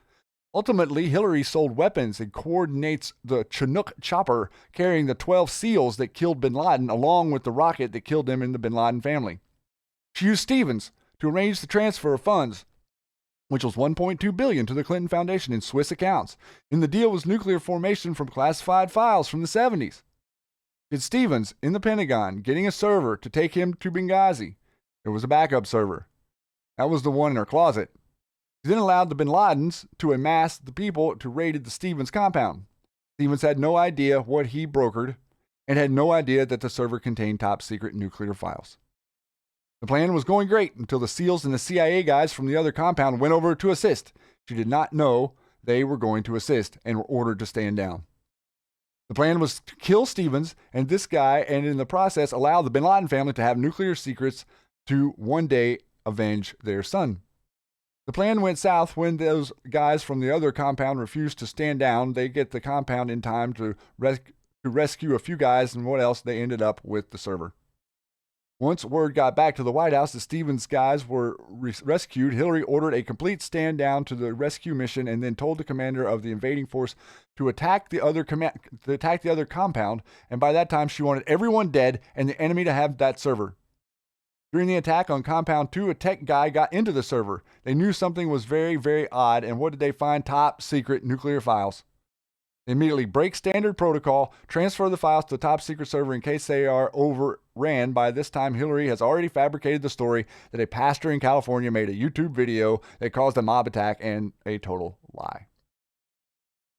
[SPEAKER 1] Ultimately, Hillary sold weapons and coordinates the Chinook chopper carrying the 12 SEALs that killed bin Laden along with the rocket that killed him and the bin Laden family. She used Stevens to arrange the transfer of funds, which was $1.2 billion to the Clinton Foundation in Swiss accounts. In the deal was nuclear formation from classified files from the 70s. Did Stevens in the Pentagon getting a server to take him to Benghazi? There was a backup server. That was the one in her closet. He then allowed the bin Ladens to amass the people to raid the Stevens compound. Stevens had no idea what he brokered and had no idea that the server contained top secret nuclear files. The plan was going great until the SEALs and the CIA guys from the other compound went over to assist. She did not know they were going to assist and were ordered to stand down. The plan was to kill Stevens and this guy, and in the process allow the bin Laden family to have nuclear secrets to one day avenge their son. The plan went south when those guys from the other compound refused to stand down. They get the compound in time to rescue a few guys, and what else? They ended up with the server. Once word got back to the White House that Stevens' guys were rescued, Hillary ordered a complete stand down to the rescue mission and then told the commander of the invading force to attack the other compound, and by that time she wanted everyone dead and the enemy to have that server. During the attack on Compound 2, a tech guy got into the server. They knew something was very, very odd, and what did they find? Top secret nuclear files. They immediately break standard protocol, transfer the files to the top secret server in case they are overran. By this time, Hillary has already fabricated the story that a pastor in California made a YouTube video that caused a mob attack, and a total lie.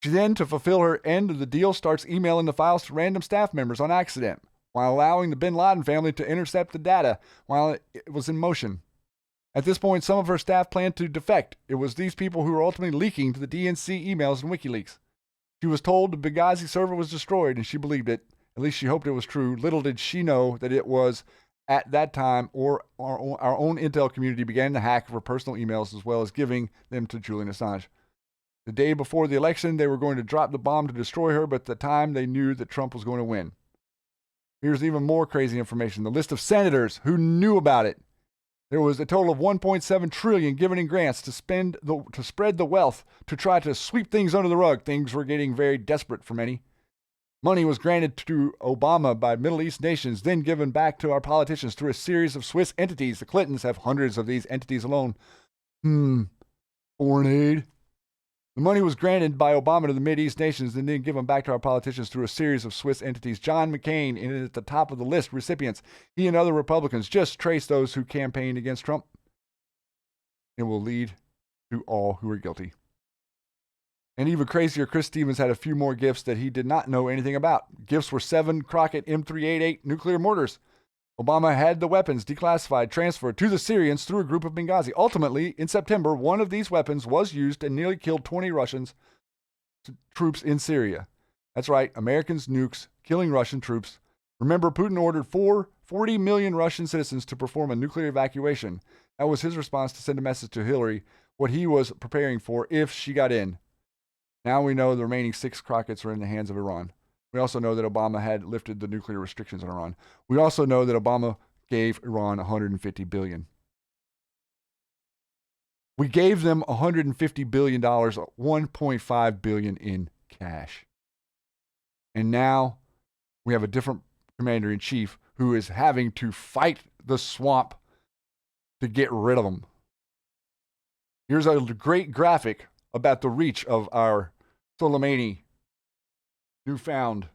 [SPEAKER 1] She then, to fulfill her end of the deal, starts emailing the files to random staff members on accident, while allowing the bin Laden family to intercept the data while it was in motion. At this point, some of her staff planned to defect. It was these people who were ultimately leaking to the DNC emails and WikiLeaks. She was told the Benghazi server was destroyed, and she believed it. At least she hoped it was true. Little did she know that it was at that time, or our own intel community began to hack for personal emails as well as giving them to Julian Assange. The day before the election, they were going to drop the bomb to destroy her, but at the time they knew that Trump was going to win. Here's even more crazy information. The list of senators who knew about it. There was a total of $1.7 trillion given in grants to spread the wealth to try to sweep things under the rug. Things were getting very desperate for many. Money was granted to Obama by Middle East nations, then given back to our politicians through a series of Swiss entities. The Clintons have hundreds of these entities alone. Foreign aid. The money was granted by Obama to the Mideast nations and then given back to our politicians through a series of Swiss entities. John McCain is at the top of the list recipients. He and other Republicans just traced those who campaigned against Trump. It will lead to all who are guilty. And even crazier, Chris Stevens had a few more gifts that he did not know anything about. Gifts were 7 Crockett M388 nuclear mortars. Obama had the weapons declassified, transferred to the Syrians through a group of Benghazi. Ultimately, in September, one of these weapons was used and nearly killed 20 Russians troops in Syria. That's right, Americans' nukes killing Russian troops. Remember, Putin ordered 40 million Russian citizens to perform a nuclear evacuation. That was his response to send a message to Hillary, what he was preparing for if she got in. Now we know the remaining 6 Crockett's are in the hands of Iran. We also know that Obama had lifted the nuclear restrictions on Iran. We also know that Obama gave Iran $150 billion. We gave them $150 billion, $1.5 billion in cash. And now we have a different commander-in-chief who is having to fight the swamp to get rid of them. Here's a great graphic about the reach of our Soleimani newfound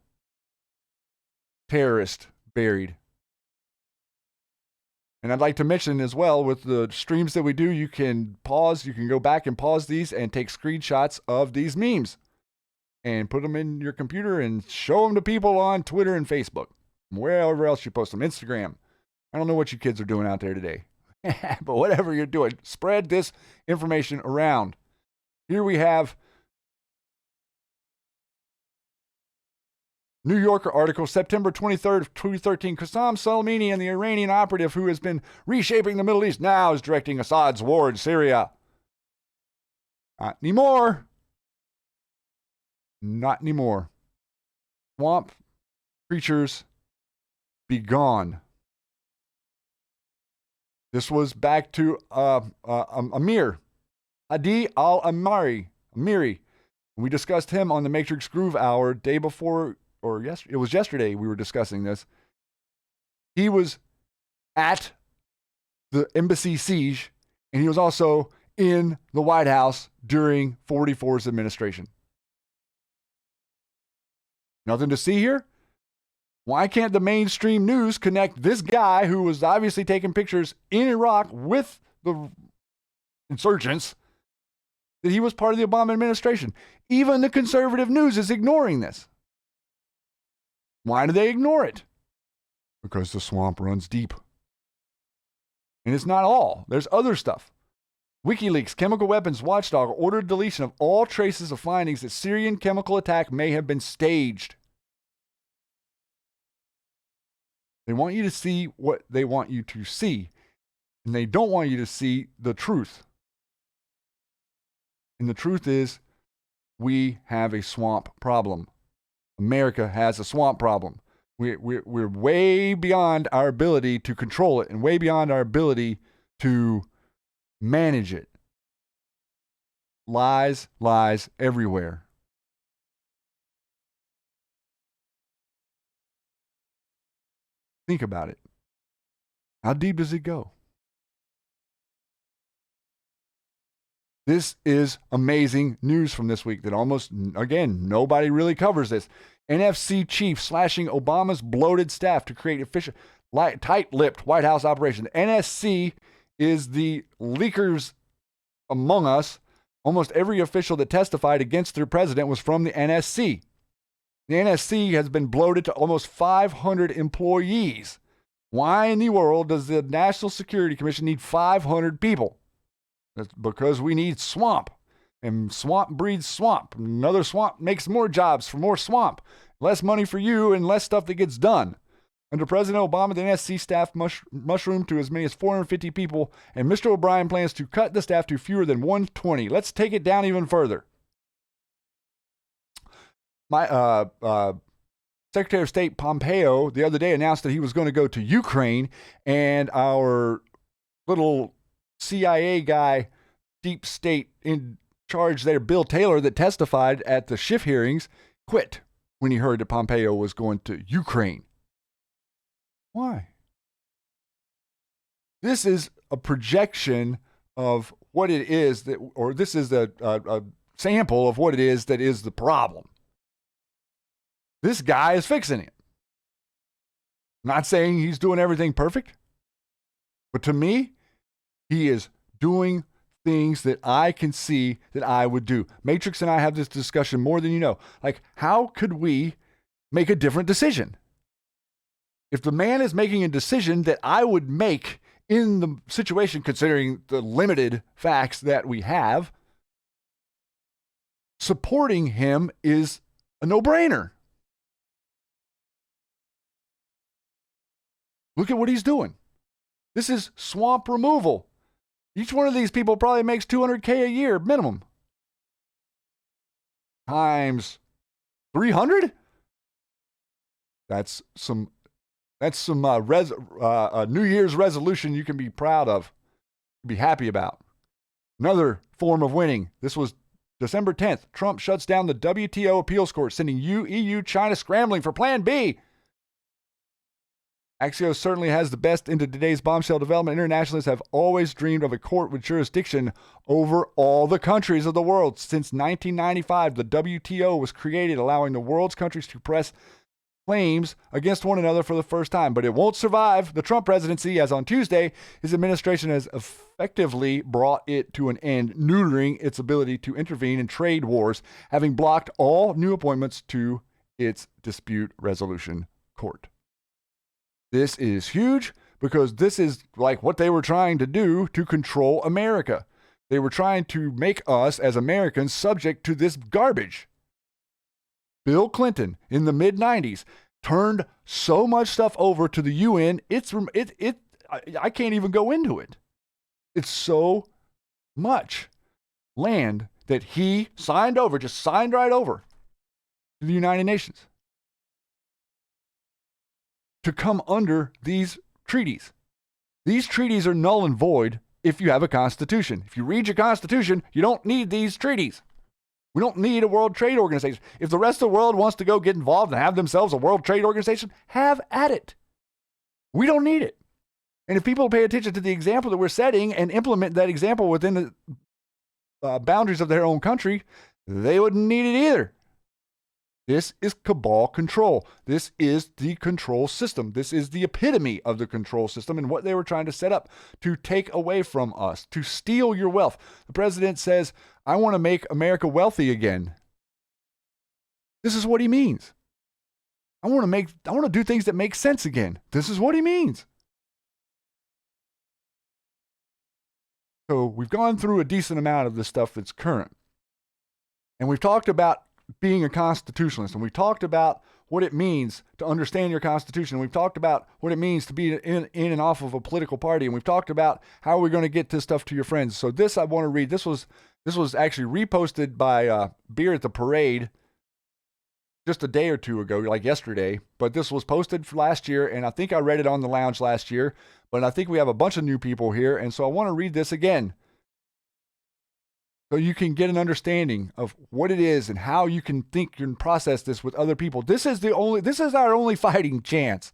[SPEAKER 1] terrorist buried. And I'd like to mention as well, with the streams that we do, you can go back and pause these and take screenshots of these memes and put them in your computer and show them to people on Twitter and Facebook, wherever else you post them, Instagram. I don't know what you kids are doing out there today, but whatever you're doing, spread this information around. Here we have New Yorker article, September 23rd, 2013. Qasem Soleimani, and the Iranian operative who has been reshaping the Middle East, now is directing Assad's war in Syria. Not anymore. Not anymore. Swamp creatures, be gone. This was back to Amir, Hadi al-Amiri. We discussed him on the Matrix Groove Hour day before, or yesterday. It was yesterday we were discussing this. He was at the embassy siege, and he was also in the White House during 44's administration. Nothing to see here? Why can't the mainstream news connect this guy who was obviously taking pictures in Iraq with the insurgents, that he was part of the Obama administration? Even the conservative news is ignoring this. Why do they ignore it? Because the swamp runs deep. And it's not all. There's other stuff. WikiLeaks, chemical weapons watchdog, ordered deletion of all traces of findings that Syrian chemical attack may have been staged. They want you to see what they want you to see, and they don't want you to see the truth. And the truth is, we have a swamp problem. America has a swamp problem. We're way beyond our ability to control it and way beyond our ability to manage it. Lies, lies everywhere. Think about it. How deep does it go? This is amazing news from this week that almost, again, nobody really covers this. NFC chief slashing Obama's bloated staff to create efficient, tight-lipped White House operation. The NSC is the leakers among us. Almost every official that testified against their president was from the NSC. The NSC has been bloated to almost 500 employees. Why in the world does the National Security Commission need 500 people? That's because we need swamp. And swamp breeds swamp. Another swamp makes more jobs for more swamp. Less money for you and less stuff that gets done. Under President Obama, the NSC staff mushroomed to as many as 450 people, and Mr. O'Brien plans to cut the staff to fewer than 120. Let's take it down even further. My Secretary of State Pompeo the other day announced that he was going to go to Ukraine, and our little CIA guy, deep state in charge there, Bill Taylor, that testified at the Schiff hearings, quit when he heard that Pompeo was going to Ukraine. Why? This is a projection of what it is that, or this is a sample of what it is that is the problem. This guy is fixing it. I'm not saying he's doing everything perfect, but to me, he is doing things that I can see that I would do. Matrix and I have this discussion more than you know. Like, how could we make a different decision? If the man is making a decision that I would make in the situation, considering the limited facts that we have, supporting him is a no-brainer. Look at what he's doing. This is swamp removal. Each one of these people probably makes $200K a year minimum. Times 300? That's some New Year's resolution you can be proud of, be happy about. Another form of winning. This was December 10th. Trump shuts down the WTO appeals court, sending EU, China scrambling for Plan B. Axios certainly has the best into today's bombshell development. Internationalists have always dreamed of a court with jurisdiction over all the countries of the world. Since 1995, the WTO was created, allowing the world's countries to press claims against one another for the first time. But it won't survive the Trump presidency, as on Tuesday, his administration has effectively brought it to an end, neutering its ability to intervene in trade wars, having blocked all new appointments to its dispute resolution court. This is huge because this is like what they were trying to do to control America. They were trying to make us as Americans subject to this garbage. Bill Clinton in the mid-90s turned so much stuff over to the UN, I can't even go into it. It's so much land that he signed over, just signed right over to the United Nations to come under these treaties. These treaties are null and void if you have a constitution. If you read your constitution, you don't need these treaties. We don't need a World Trade Organization. If the rest of the world wants to go get involved and have themselves a World Trade Organization, have at it. We don't need it. And if people pay attention to the example that we're setting and implement that example within the boundaries of their own country, they wouldn't need it either. This is cabal control. This is the control system. This is the epitome of the control system and what they were trying to set up to take away from us, to steal your wealth. The president says, I want to make America wealthy again. This is what he means. I want to do things that make sense again. This is what he means. So we've gone through a decent amount of the stuff that's current. And we've talked about being a constitutionalist, and we talked about what it means to understand your constitution. We've talked about what it means to be in and off of a political party, and we've talked about how we're going to get this stuff to your friends. So this I want to read. This was actually reposted by Beer at the Parade just a day or two ago, like yesterday. But this was posted for last year, and I think I read it on the lounge last year. But I think we have a bunch of new people here, and so I want to read this again, so you can get an understanding of what it is and how you can think and process this with other people. This is our only fighting chance.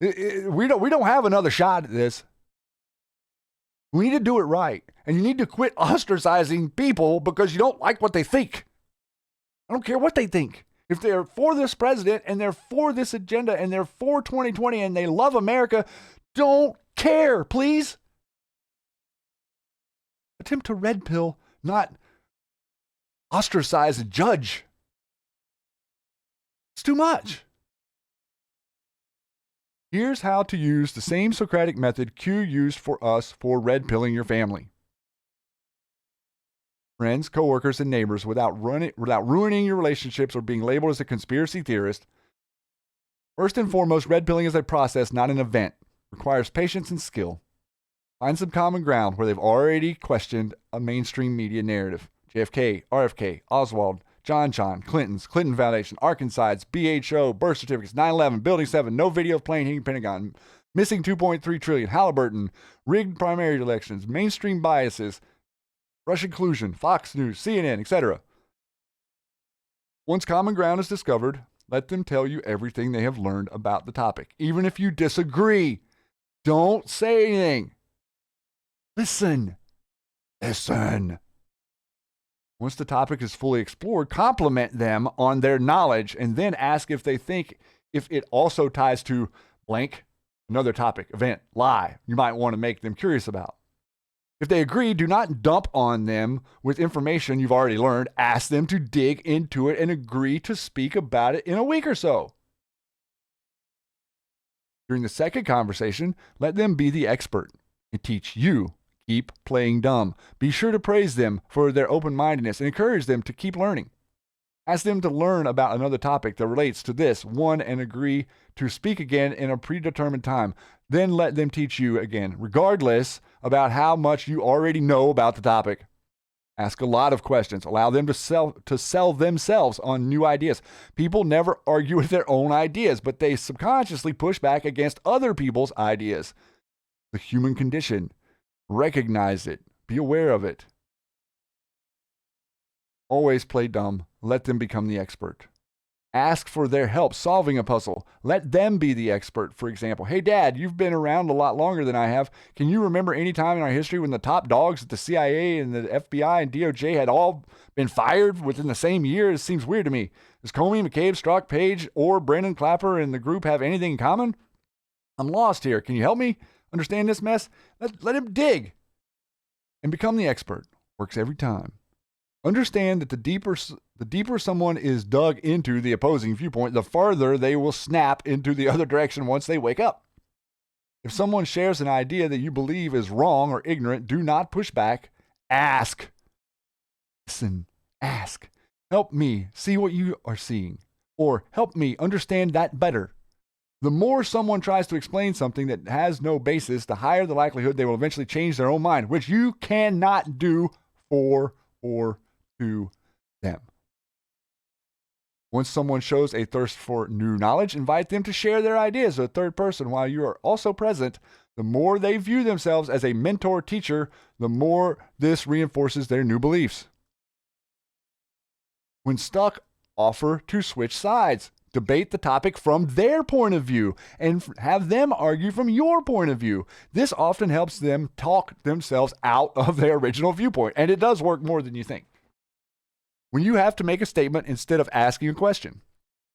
[SPEAKER 1] We don't have another shot at this. We need to do it right. And you need to quit ostracizing people because you don't like what they think. I don't care what they think. If they're for this president and they're for this agenda and they're for 2020 and they love America, don't care, please. Attempt to red pill, not ostracize and judge. It's too much. Here's how to use the same Socratic method Q used for us for red pilling your family. Friends, coworkers, and neighbors without ruining your relationships or being labeled as a conspiracy theorist. First and foremost, red pilling is a process, not an event. It requires patience and skill. Find some common ground where they've already questioned a mainstream media narrative. JFK, RFK, Oswald, John, Clintons, Clinton Foundation, Arkansas, BHO, birth certificates, 9/11, Building 7, no video of plane hitting Pentagon, missing $2.3 trillion, Halliburton, rigged primary elections, mainstream biases, Russian collusion, Fox News, CNN, etc. Once common ground is discovered, let them tell you everything they have learned about the topic. Even if you disagree, don't say anything. Listen. Once the topic is fully explored, compliment them on their knowledge and then ask if they think if it also ties to blank, another topic, event, lie you might want to make them curious about. If they agree, do not dump on them with information you've already learned. Ask them to dig into it and agree to speak about it in a week or so. During the second conversation, let them be the expert and teach you. Keep playing dumb. Be sure to praise them for their open-mindedness and encourage them to keep learning. Ask them to learn about another topic that relates to this one and agree to speak again in a predetermined time. Then let them teach you again, regardless about how much you already know about the topic. Ask a lot of questions. Allow them to sell themselves on new ideas. People never argue with their own ideas, but they subconsciously push back against other people's ideas. The human condition. Recognize it. Be aware of it. Always play dumb. Let them become the expert. Ask for their help solving a puzzle. Let them be the expert. For example, hey, Dad, you've been around a lot longer than I have. Can you remember any time in our history when the top dogs at the CIA and the FBI and DOJ had all been fired within the same year? It seems weird to me. Does Comey, McCabe, Strzok, Page, or Brendan Clapper and the group have anything in common? I'm lost here. Can you help me understand this mess? Let him dig and become the expert. Works every time. Understand that the deeper someone is dug into the opposing viewpoint, the farther they will snap into the other direction once they wake up. If someone shares an idea that you believe is wrong or ignorant, do not push back. Ask. Listen. Ask. Help me see what you are seeing. Or help me understand that better. The more someone tries to explain something that has no basis, the higher the likelihood they will eventually change their own mind, which you cannot do for or to them. Once someone shows a thirst for new knowledge, invite them to share their ideas with a third person while you are also present. The more they view themselves as a mentor teacher, the more this reinforces their new beliefs. When stuck, offer to switch sides. Debate the topic from their point of view and have them argue from your point of view. This often helps them talk themselves out of their original viewpoint, and it does work more than you think. When you have to make a statement instead of asking a question,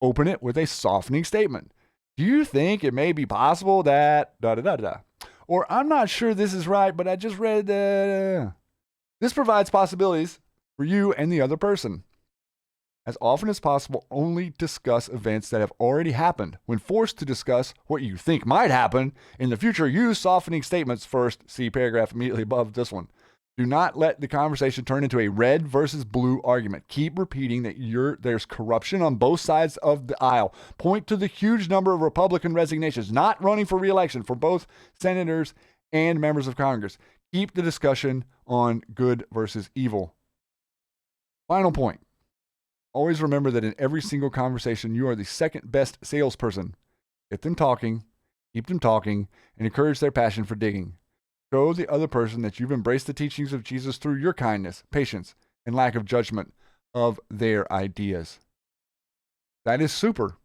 [SPEAKER 1] open it with a softening statement. Do you think it may be possible that da-da-da-da? Or I'm not sure this is right, but I just read This provides possibilities for you and the other person. As often as possible, only discuss events that have already happened. When forced to discuss what you think might happen in the future, use softening statements first. See paragraph immediately above this one. Do not let the conversation turn into a red versus blue argument. Keep repeating that there's corruption on both sides of the aisle. Point to the huge number of Republican resignations, not running for re-election for both senators and members of Congress. Keep the discussion on good versus evil. Final point. Always remember that in every single conversation, you are the second best salesperson. Get them talking, keep them talking, and encourage their passion for digging. Show the other person that you've embraced the teachings of Jesus through your kindness, patience, and lack of judgment of their ideas. That is super.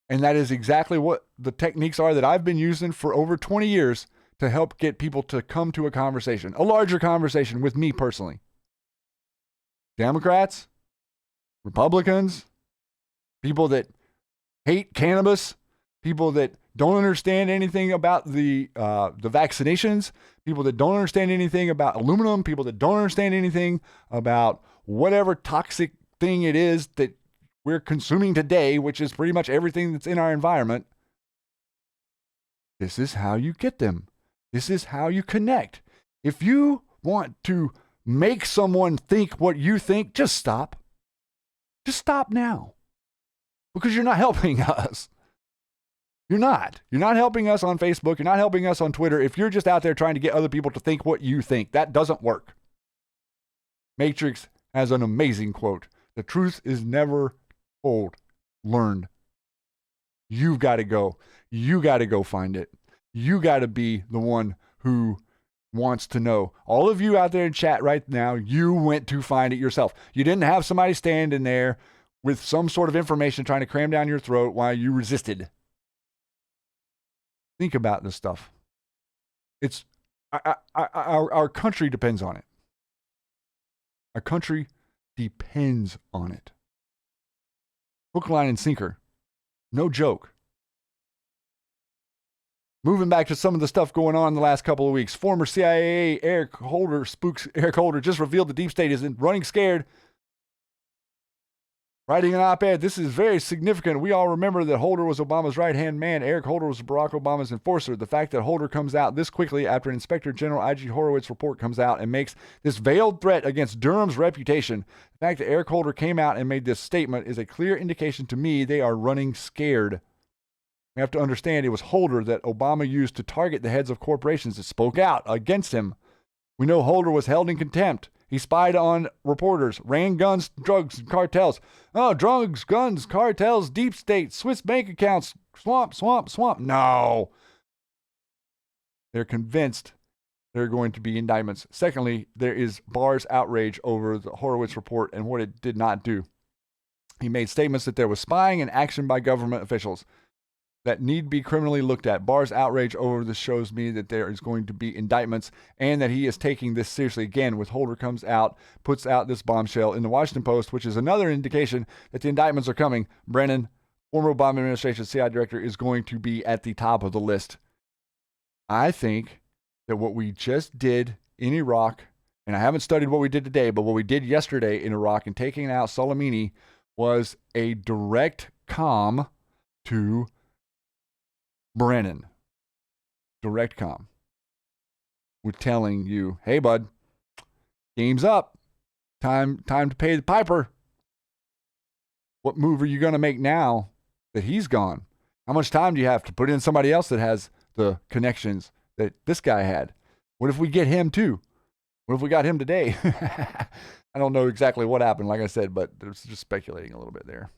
[SPEAKER 1] And that is exactly what the techniques are that I've been using for over 20 years to help get people to come to a conversation, a larger conversation with me personally. Democrats, Republicans, people that hate cannabis, people that don't understand anything about the vaccinations, people that don't understand anything about aluminum, people that don't understand anything about whatever toxic thing it is that we're consuming today, which is pretty much everything that's in our environment. This is how you get them. This is how you connect. If you want to make someone think what you think, just stop. Just stop now. Because you're not helping us. You're not. You're not helping us on Facebook. You're not helping us on Twitter if you're just out there trying to get other people to think what you think. That doesn't work. Matrix has an amazing quote. The truth is never told, learned. You've got to go. You got to go find it. You got to be the one who wants to know. All of you out there in chat right now, you went to find it yourself. You didn't have somebody standing there with some sort of information trying to cram down your throat while you resisted. Think about this stuff. It's our country depends on it. Our country depends on it. Hook, line, and sinker. No joke. Moving back to some of the stuff going on in the last couple of weeks. Former CIA Eric Holder, spooks Eric Holder, just revealed the deep state is running scared. Writing an op-ed, this is very significant. We all remember that Holder was Obama's right-hand man. Eric Holder was Barack Obama's enforcer. The fact that Holder comes out this quickly after Inspector General I.G. Horowitz's report comes out and makes this veiled threat against Durham's reputation, the fact that Eric Holder came out and made this statement is a clear indication to me they are running scared. We have to understand it was Holder that Obama used to target the heads of corporations that spoke out against him. We know Holder was held in contempt. He spied on reporters, ran guns, drugs, and cartels. Oh, drugs, guns, cartels, deep state, Swiss bank accounts, swamp, swamp, swamp. No. They're convinced there are going to be indictments. Secondly, there is Barr's outrage over the Horowitz report and what it did not do. He made statements that there was spying and action by government officials that need be criminally looked at. Barr's outrage over this shows me that there is going to be indictments and that he is taking this seriously. Again, with Holder comes out, puts out this bombshell in the Washington Post, which is another indication that the indictments are coming. Brennan, former Obama administration CIA director, is going to be at the top of the list. I think that what we just did in Iraq, and I haven't studied what we did today, but what we did yesterday in Iraq and taking out Soleimani was a direct comm to Brennan. Direct comm. We're telling you, hey, bud, game's up. Time to pay the piper. What move are you going to make now that he's gone? How much time do you have to put in somebody else that has the connections that this guy had? What if we get him too? What if we got him today? I don't know exactly what happened, like I said, but it's just speculating a little bit there.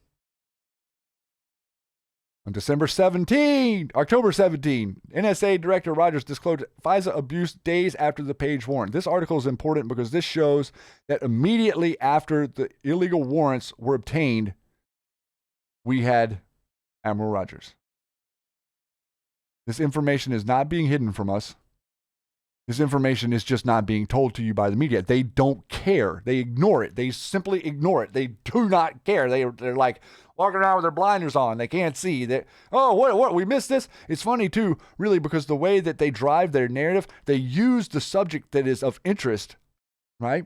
[SPEAKER 1] On October 17, NSA Director Rogers disclosed FISA abuse days after the page warrant. This article is important because this shows that immediately after the illegal warrants were obtained, we had Admiral Rogers. This information is not being hidden from us. This information is just not being told to you by the media. They don't care. They ignore it. They simply ignore it. They do not care. They're like walking around with their blinders on. They can't see that. Oh, what? We missed this? It's funny too, really, because the way that they drive their narrative, they use the subject that is of interest, right?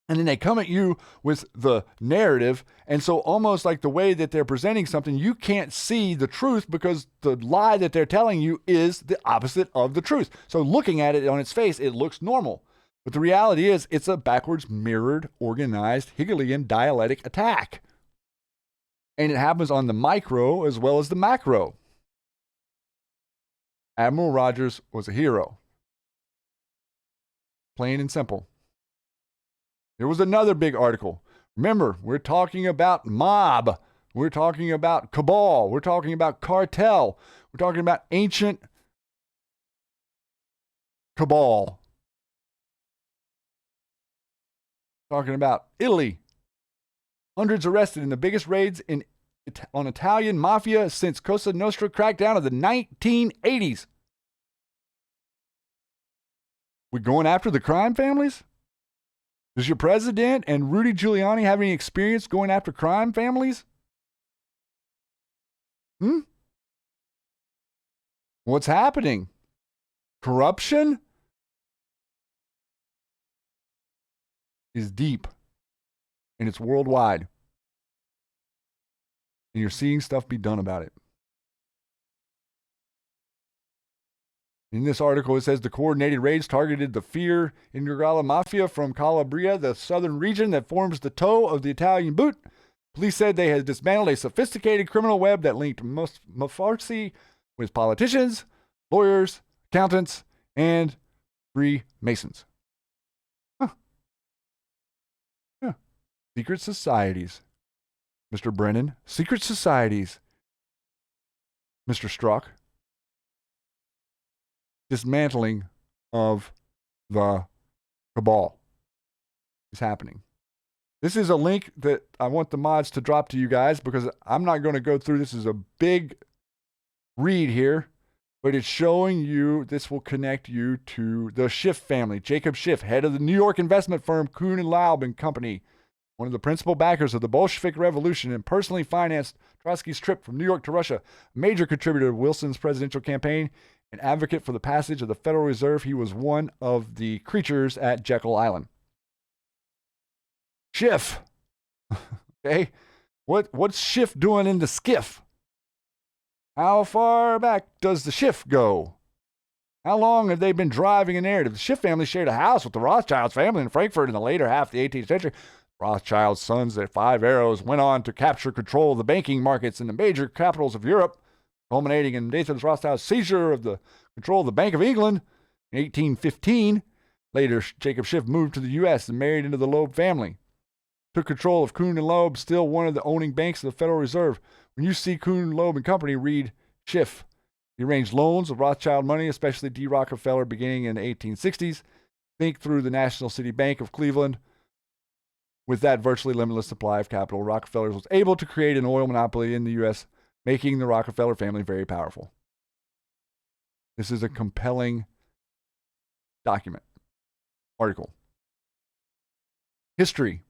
[SPEAKER 1] And then they come at you with the narrative. And so almost like the way that they're presenting something, you can't see the truth because the lie that they're telling you is the opposite of the truth. So looking at it on its face, it looks normal. But the reality is it's a backwards, mirrored, organized, Hegelian dialectic attack. And it happens on the micro as well as the macro. Admiral Rogers was a hero. Plain and simple. There was another big article. Remember, we're talking about mob. We're talking about cabal. We're talking about cartel. We're talking about ancient cabal. Talking about Italy. Hundreds arrested in the biggest raids on Italian mafia since Cosa Nostra crackdown of the 1980s. We going after the crime families? Does your president and Rudy Giuliani have any experience going after crime families? What's happening? Corruption is deep, and it's worldwide. And you're seeing stuff be done about it. In this article, it says the coordinated raids targeted the Fier Integrale Mafia from Calabria, the southern region that forms the toe of the Italian boot. Police said they had dismantled a sophisticated criminal web that linked Mafiosi with politicians, lawyers, accountants, and Freemasons. Secret societies. Mr. Brennan, secret societies. Mr. Strzok. Dismantling of the cabal is happening. This is a link that I want the mods to drop to you guys because I'm not going to go through. This is a big read here, but it's showing you, this will connect you to the Schiff family. Jacob Schiff, head of the New York investment firm Kuhn and Laub and Company, one of the principal backers of the Bolshevik Revolution and personally financed Trotsky's trip from New York to Russia, a major contributor to Wilson's presidential campaign, an advocate for the passage of the Federal Reserve. He was one of the creatures at Jekyll Island. Schiff. Okay? What's Schiff doing in the skiff? How far back does the Schiff go? How long have they been driving a narrative? The Schiff family shared a house with the Rothschilds family in Frankfurt in the later half of the 18th century. Rothschild's sons at Five Arrows went on to capture control of the banking markets in the major capitals of Europe, culminating in Nathan Rothschild's seizure of the control of the Bank of England in 1815. Later, Jacob Schiff moved to the U.S. and married into the Loeb family. Took control of Kuhn and Loeb, still one of the owning banks of the Federal Reserve. When you see Kuhn, Loeb and Company, read Schiff. He arranged loans of Rothschild money, especially D. Rockefeller, beginning in the 1860s. Think through the National City Bank of Cleveland. With that virtually limitless supply of capital, Rockefeller was able to create an oil monopoly in the U.S., making the Rockefeller family very powerful. This is a compelling document, article. History.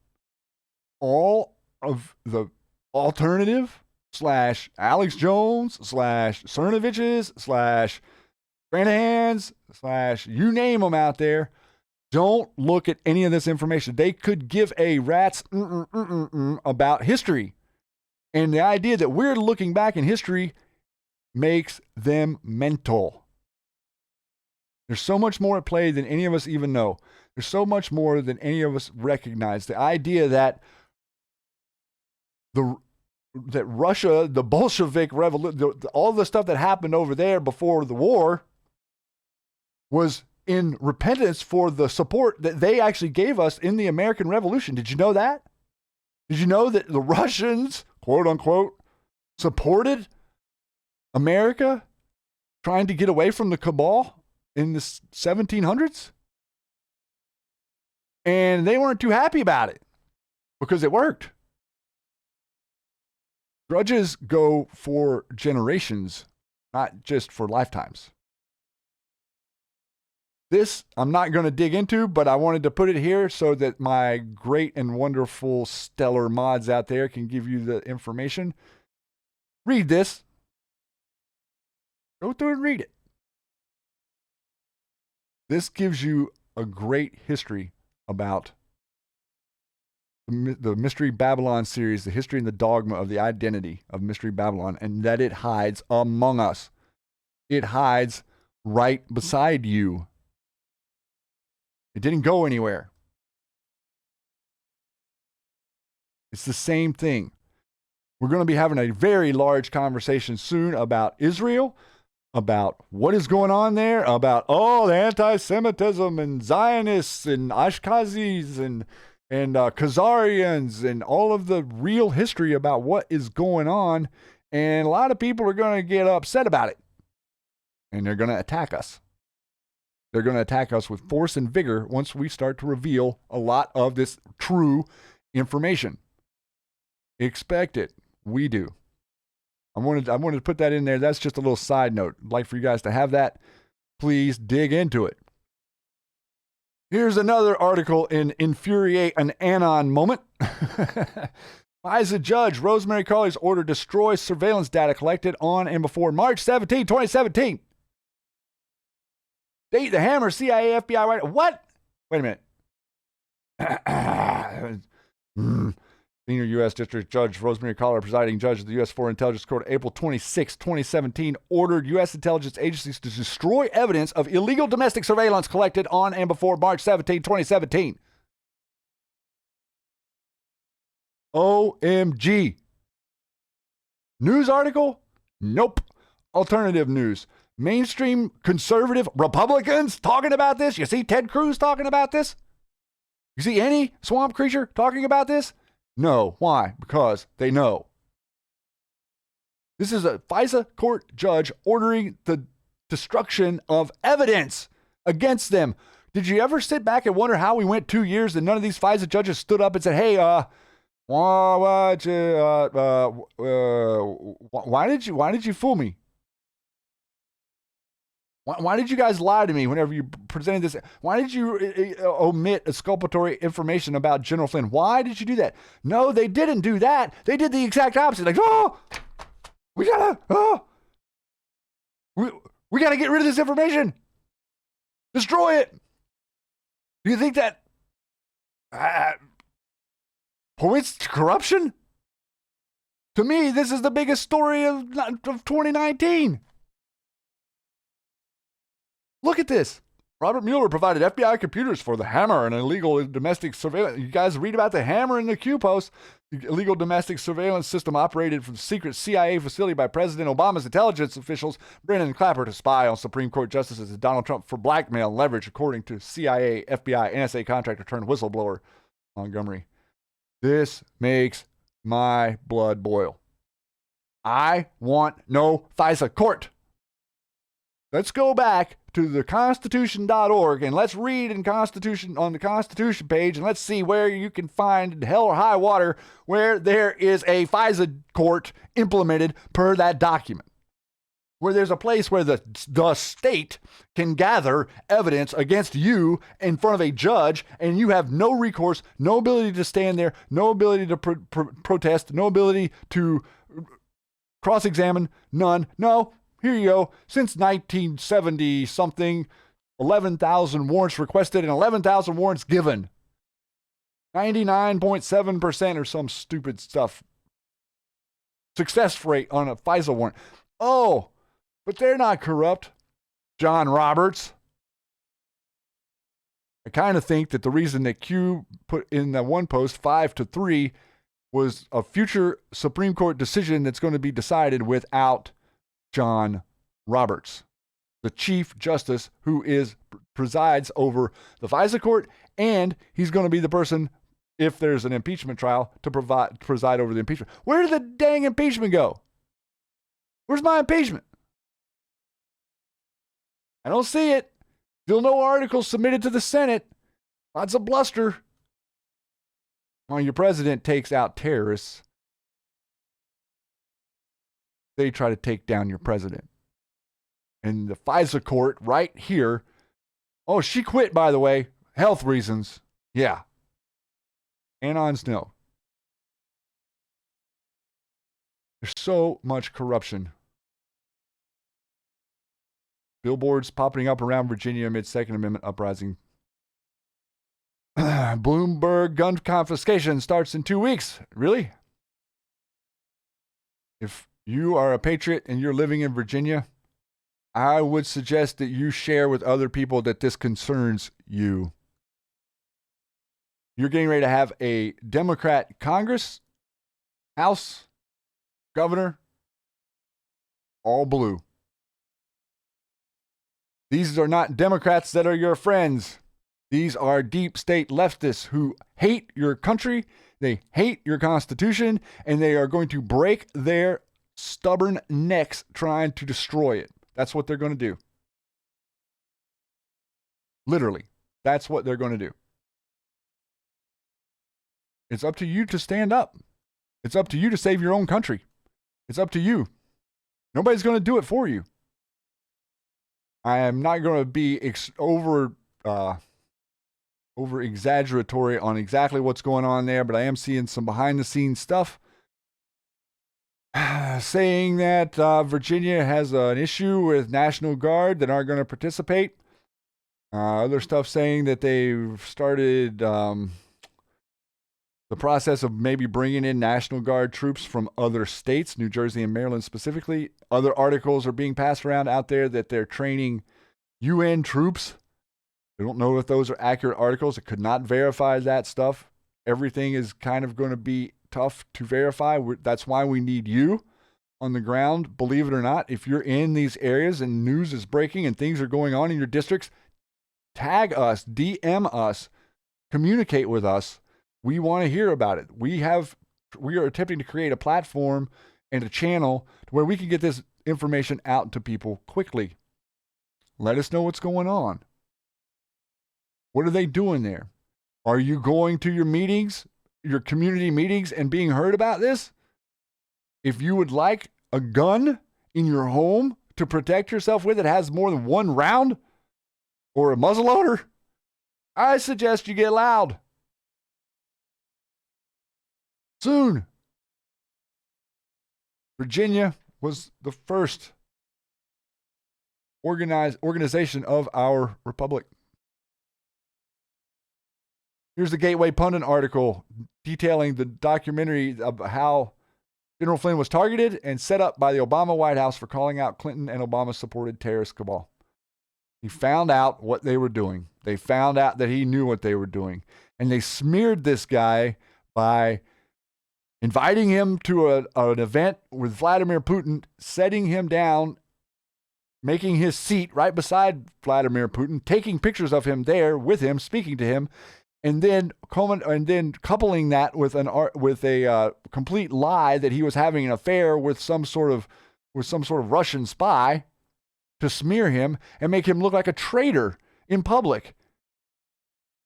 [SPEAKER 1] All of the alternative / Alex Jones / Cernoviches / Granahans / you name them out there, don't look at any of this information. They could give a rat's about history. And the idea that we're looking back in history makes them mental. There's so much more at play than any of us even know. There's so much more than any of us recognize. The idea that Russia, the Bolshevik revolution, all the stuff that happened over there before the war was in repentance for the support that they actually gave us in the American Revolution. Did you know that? Did you know that the Russians, quote unquote, supported America trying to get away from the cabal in the 1700s? And they weren't too happy about it because it worked. Grudges go for generations, not just for lifetimes. This I'm not going to dig into, but I wanted to put it here so that my great and wonderful stellar mods out there can give you the information. Read this. Go through and read it. This gives you a great history about the Mystery Babylon series, the history and the dogma of the identity of Mystery Babylon, and that it hides among us. It hides right beside you. It didn't go anywhere. It's the same thing. We're going to be having a very large conversation soon about Israel, about what is going on there, about the anti-Semitism and Zionists and Ashkenazis and Khazarians and all of the real history about what is going on. And a lot of people are going to get upset about it. And they're going to attack us. They're going to attack us with force and vigor once we start to reveal a lot of this true information. Expect it. We do. I wanted to put that in there. That's just a little side note. I'd like for you guys to have that. Please dig into it. Here's another article in Infuriate an Anon moment. FISA judge Rosemary Colley's order destroys surveillance data collected on and before March 17, 2017. Date the hammer, CIA, FBI, right? What? Wait a minute. Senior U.S. District Judge Rosemary Colley, presiding judge of the U.S. Foreign Intelligence Court, April 26, 2017, ordered U.S. intelligence agencies to destroy evidence of illegal domestic surveillance collected on and before March 17, 2017. OMG. News article? Nope. Alternative news. Mainstream conservative Republicans talking about this? You see Ted Cruz talking about this? You see any swamp creature talking about this? No. Why? Because they know. This is a FISA court judge ordering the destruction of evidence against them. Did you ever sit back and wonder how we went 2 years and none of these FISA judges stood up and said, hey, why did you fool me? Why did you guys lie to me whenever you presented this? Why did you omit exculpatory information about General Flynn? Why did you do that? No, they didn't do that. They did the exact opposite. Like, We got to get rid of this information. Destroy it. Do you think that points to corruption? To me, this is the biggest story of 2019. Look at this. Robert Mueller provided FBI computers for the Hammer and illegal domestic surveillance. You guys read about the Hammer in the Q Post. The illegal domestic surveillance system operated from the secret CIA facility by President Obama's intelligence officials, Brennan Clapper, to spy on Supreme Court justices and Donald Trump for blackmail and leverage, according to CIA, FBI, NSA contractor turned whistleblower Montgomery. This makes my blood boil. I want no FISA court. Let's go back to the Constitution.org and let's read on the Constitution page, and let's see where you can find hell or high water where there is a FISA court implemented per that document. Where there's a place where the state can gather evidence against you in front of a judge, and you have no recourse, no ability to stand there, no ability to protest, no ability to cross-examine, none. No, here you go. Since 1970 something, 11,000 warrants requested and 11,000 warrants given. 99.7% or some stupid stuff. Success rate on a FISA warrant. Oh, but they're not corrupt. John Roberts. I kind of think that the reason that Q put in that one post 5-3 was a future Supreme Court decision that's going to be decided without John Roberts, the Chief Justice who presides over the FISA court, and he's going to be the person, if there's an impeachment trial, to preside over the impeachment. Where did the dang impeachment go? Where's my impeachment? I don't see it. Still no articles submitted to the Senate. Lots of bluster. While your president takes out terrorists, they try to take down your president. And the FISA court right here, oh, she quit, by the way. Health reasons. Yeah. Anon Snow. There's so much corruption. Billboards popping up around Virginia amid Second Amendment uprising. Bloomberg gun confiscation starts in 2 weeks. Really? If you are a patriot and you're living in Virginia, I would suggest that you share with other people that this concerns you. You're getting ready to have a Democrat Congress, House, Governor, all blue. These are not Democrats that are your friends. These are deep state leftists who hate your country, they hate your Constitution, and they are going to break their stubborn necks trying to destroy it. That's what they're going to do. Literally, that's what they're going to do. It's up to you to stand up. It's up to you to save your own country. It's up to you. Nobody's going to do it for you. I am not going to be over exaggeratory on exactly what's going on there, but I am seeing some behind the scenes stuff saying that Virginia has an issue with National Guard that aren't going to participate. Other stuff saying that they've started the process of maybe bringing in National Guard troops from other states, New Jersey and Maryland specifically. Other articles are being passed around out there that they're training UN troops. I don't know if those are accurate articles. I could not verify that stuff. Everything is kind of going to be tough to verify. That's why we need you on the ground. Believe it or not, if you're in these areas and news is breaking and things are going on in your districts, tag us, DM us, communicate with us. We want to hear about it. We are attempting to create a platform and a channel where we can get this information out to people quickly. Let us know what's going on. What are they doing there? Are you going to your meetings, your community meetings, and being heard about this? If you would like a gun in your home to protect yourself with that has more than one round or a muzzleloader, I suggest you get loud. Soon. Virginia was the first organization of our republic. Here's the Gateway Pundit article detailing the documentary of how General Flynn was targeted and set up by the Obama White House for calling out Clinton and Obama-supported terrorist cabal. He found out what they were doing. They found out that he knew what they were doing. And they smeared this guy by inviting him to an event with Vladimir Putin, setting him down, making his seat right beside Vladimir Putin, taking pictures of him there with him, speaking to him, and then coupling that with a complete lie that he was having an affair with some sort of Russian spy to smear him and make him look like a traitor in public.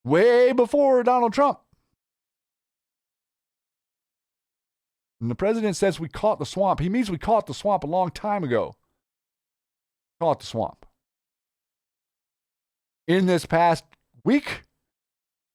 [SPEAKER 1] Way before Donald Trump. And the president says we caught the swamp. He means we caught the swamp a long time ago. Caught the swamp. In this past week,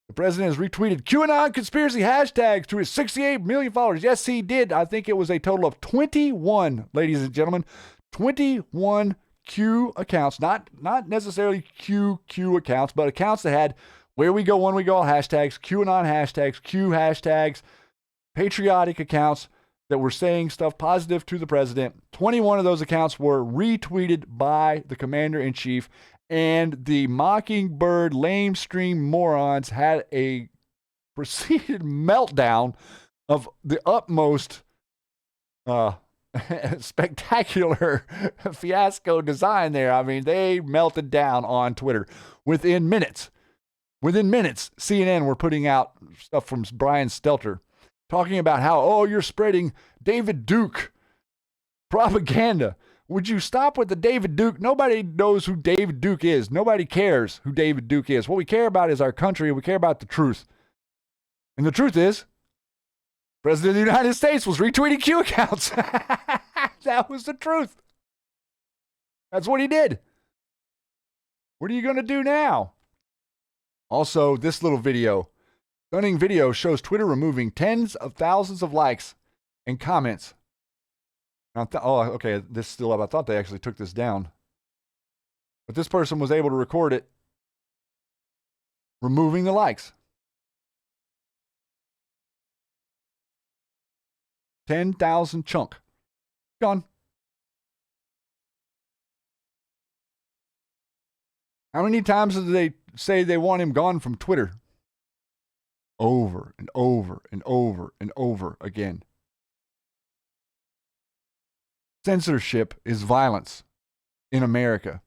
[SPEAKER 1] the president has retweeted QAnon conspiracy hashtags to his 68 million followers. Yes, he did. I think it was a total of 21, ladies and gentlemen, 21 Q accounts, not necessarily QQ accounts, but accounts that had where we go, when we go hashtags, QAnon hashtags, Q hashtags, patriotic accounts that were saying stuff positive to the president. 21 of those accounts were retweeted by the commander-in-chief, and the Mockingbird lamestream morons had a proceeded meltdown of the utmost spectacular fiasco design there. I mean, they melted down on Twitter within minutes. Within minutes, CNN were putting out stuff from Brian Stelter talking about how, you're spreading David Duke propaganda. Would you stop with the David Duke? Nobody knows who David Duke is. Nobody cares who David Duke is. What we care about is our country. We care about the truth. And the truth is, President of the United States was retweeting Q accounts. That was the truth. That's what he did. What are you going to do now? Also, this little video, stunning video, shows Twitter removing tens of thousands of likes and comments. Okay, this is still up. I thought they actually took this down. But this person was able to record it, removing the likes. 10,000 chunk. Gone. How many times did they say they want him gone from Twitter? Over and over and over and over again. Censorship is violence in America.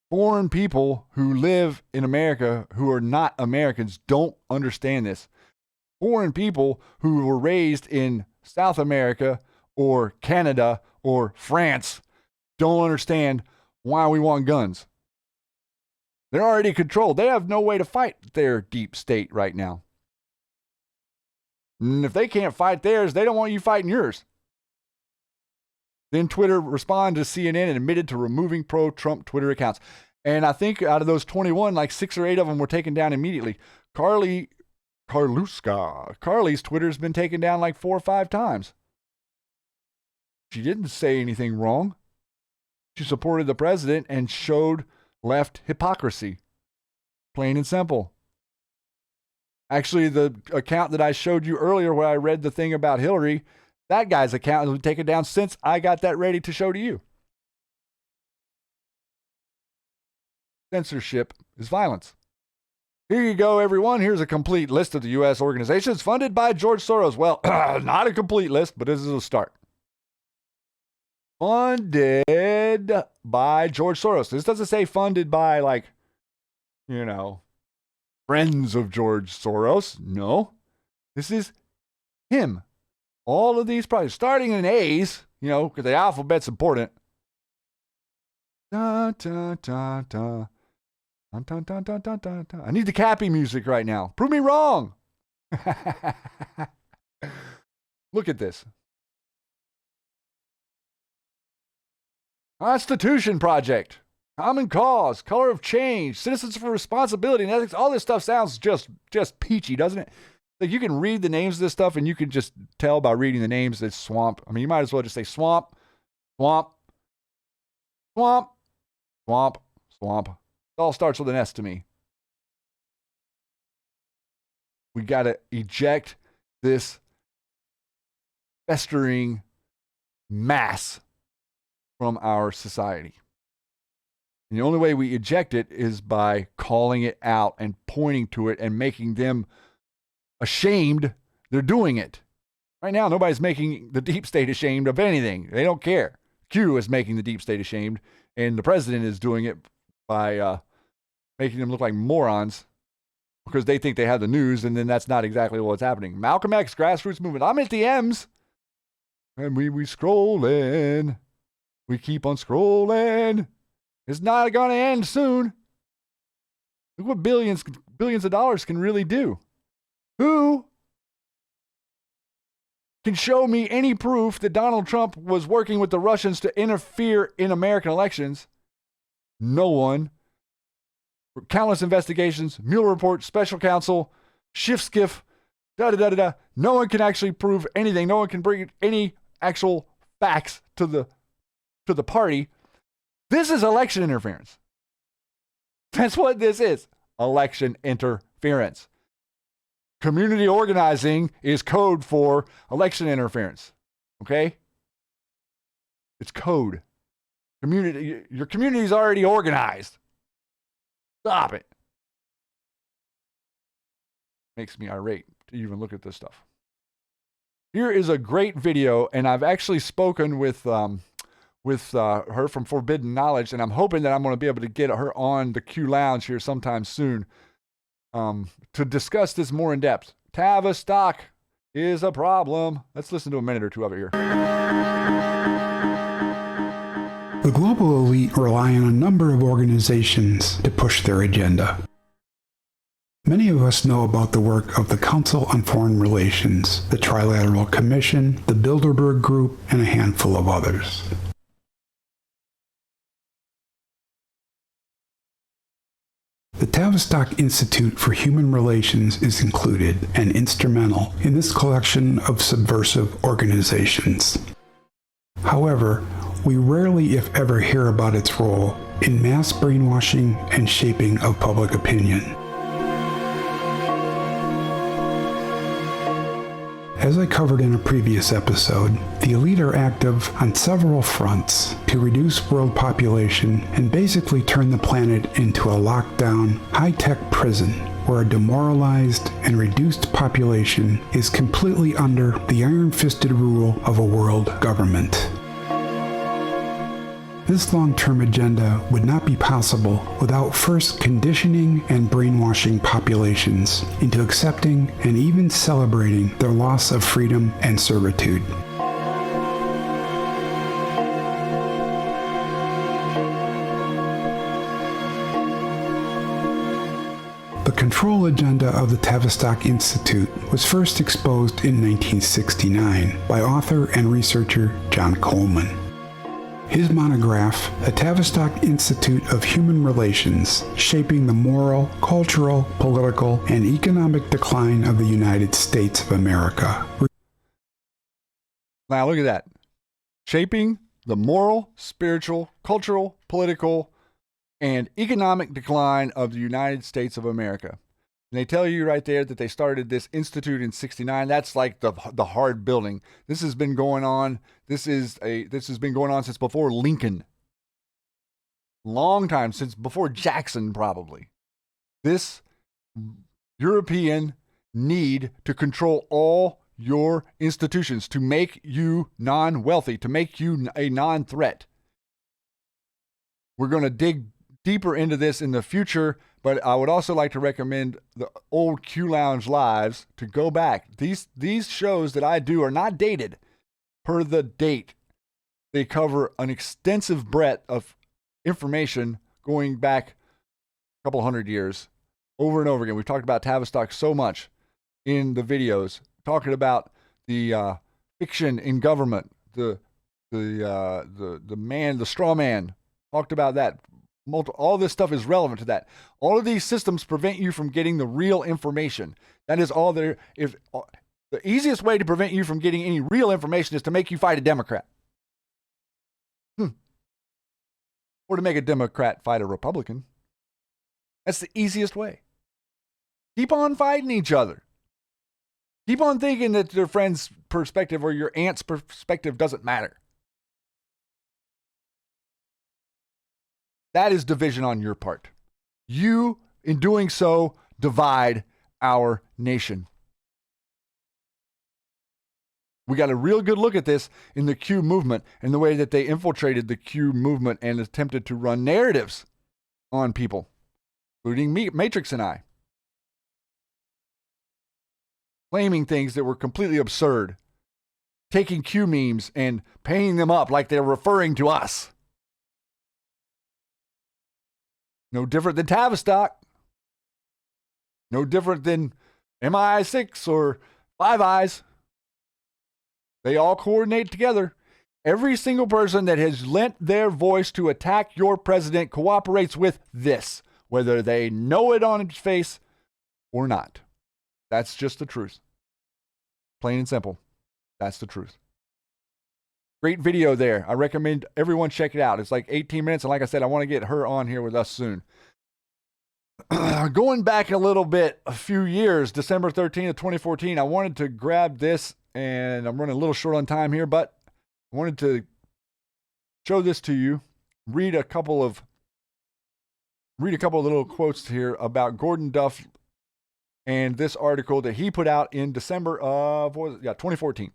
[SPEAKER 1] Foreign people who live in America who are not Americans don't understand this. Foreign people who were raised in South America or Canada or France don't understand why we want guns. They're already controlled. They have no way to fight their deep state right now. And if they can't fight theirs, they don't want you fighting yours. Then Twitter responded to CNN and admitted to removing pro-Trump Twitter accounts. And I think out of those 21, like 6 or 8 of them were taken down immediately. Carly's Twitter's been taken down like 4 or 5 times. She didn't say anything wrong. She supported the president and showed left hypocrisy. Plain and simple. Actually, the account that I showed you earlier where I read the thing about Hillary, that guy's account has been taken down since I got that ready to show to you. Censorship is violence. Here you go, everyone. Here's a complete list of the U.S. organizations funded by George Soros. Well, not a complete list, but this is a start. Funded by George Soros. This doesn't say funded by, like, friends of George Soros. No. This is him. All of these projects, starting in A's, because the alphabet's important. Da, da, da, da. Dun, dun, dun, dun, dun, dun, dun. I need the Cappy music right now. Prove me wrong. Look at this. Constitution Project, Common Cause, Color of Change, Citizens for Responsibility and Ethics. All this stuff sounds just peachy, doesn't it? Like, you can read the names of this stuff and you can just tell by reading the names that it's swamp. I mean, you might as well just say swamp, swamp, swamp, Swamp. It all starts with an S to me. We got to eject this festering mass from our society. And the only way we eject it is by calling it out and pointing to it and making them ashamed they're doing it. Right now, nobody's making the deep state ashamed of anything. They don't care. Q is making the deep state ashamed, and the president is doing it by making them look like morons because they think they have the news, and then that's not exactly what's happening. Malcolm X, grassroots movement. I'm at the M's. And we scrolling. We keep on scrolling. It's not going to end soon. Look what billions of dollars can really do. Who can show me any proof that Donald Trump was working with the Russians to interfere in American elections? No one. Countless investigations, Mueller report, special counsel, skiff, da-da-da-da-da. No one can actually prove anything. No one can bring any actual facts to the party. This is election interference. That's what this is. Election interference. Community organizing is code for election interference. Okay? It's code. Your community is already organized. Stop it. Makes me irate to even look at this stuff. Here is a great video, and I've actually spoken with her from Forbidden Knowledge, and I'm hoping that I'm going to be able to get her on the Q Lounge here sometime soon to discuss this more in depth. Tavistock is a problem. Let's listen to a minute or two of it here.
[SPEAKER 6] The global elite rely on a number of organizations to push their agenda. Many of us know about the work of the Council on Foreign Relations, the Trilateral Commission, the Bilderberg Group, and a handful of others. The Tavistock Institute for Human Relations is included and instrumental in this collection of subversive organizations. However, we rarely, if ever, hear about its role in mass brainwashing and shaping of public opinion. As I covered in a previous episode, the elite are active on several fronts to reduce world population and basically turn the planet into a lockdown, high-tech prison where a demoralized and reduced population is completely under the iron-fisted rule of a world government. This long-term agenda would not be possible without first conditioning and brainwashing populations into accepting and even celebrating their loss of freedom and servitude. The control agenda of the Tavistock Institute was first exposed in 1969 by author and researcher John Coleman. His monograph, The Tavistock Institute of Human Relations, Shaping the Moral, Cultural, Political, and Economic Decline of the United States of America.
[SPEAKER 1] Now look at that. Shaping the moral, spiritual, cultural, political, and economic decline of the United States of America. And they tell you right there that they started this institute in '69. That's like the hard building. This has been going on. This has been going on since before Lincoln. Long time, since before Jackson, probably. This European need to control all your institutions, to make you non-wealthy, to make you a non-threat. We're going to dig deeper into this in the future, but I would also like to recommend the old Q Lounge Lives to go back. These shows that I do are not dated per the date. They cover an extensive breadth of information going back a couple hundred years, over and over again. We've talked about Tavistock so much in the videos, talking about the fiction in government, the straw man. Talked about that. All this stuff is relevant to that. All of these systems prevent you from getting the real information. That is all there. If the easiest way to prevent you from getting any real information is to make you fight a Democrat. or to make a Democrat fight a Republican. That's the easiest way. Keep on fighting each other. Keep on thinking that your friend's perspective or your aunt's perspective doesn't matter. That is division on your part. You, in doing so, divide our nation. We got a real good look at this in the Q movement and the way that they infiltrated the Q movement and attempted to run narratives on people, including me, Matrix and I. Claiming things that were completely absurd. Taking Q memes and painting them up like they're referring to us. No different than Tavistock. No different than MI6 or Five Eyes. They all coordinate together. Every single person that has lent their voice to attack your president cooperates with this, whether they know it on its face or not. That's just the truth. Plain and simple. That's the truth. Great video there. I recommend everyone check it out. It's like 18 minutes. And like I said, I want to get her on here with us soon. Going back a little bit, a few years, December 13th of 2014, I wanted to grab this, and I'm running a little short on time here, but I wanted to show this to you. Read a couple of little quotes here about Gordon Duff and this article that he put out in December of 2014.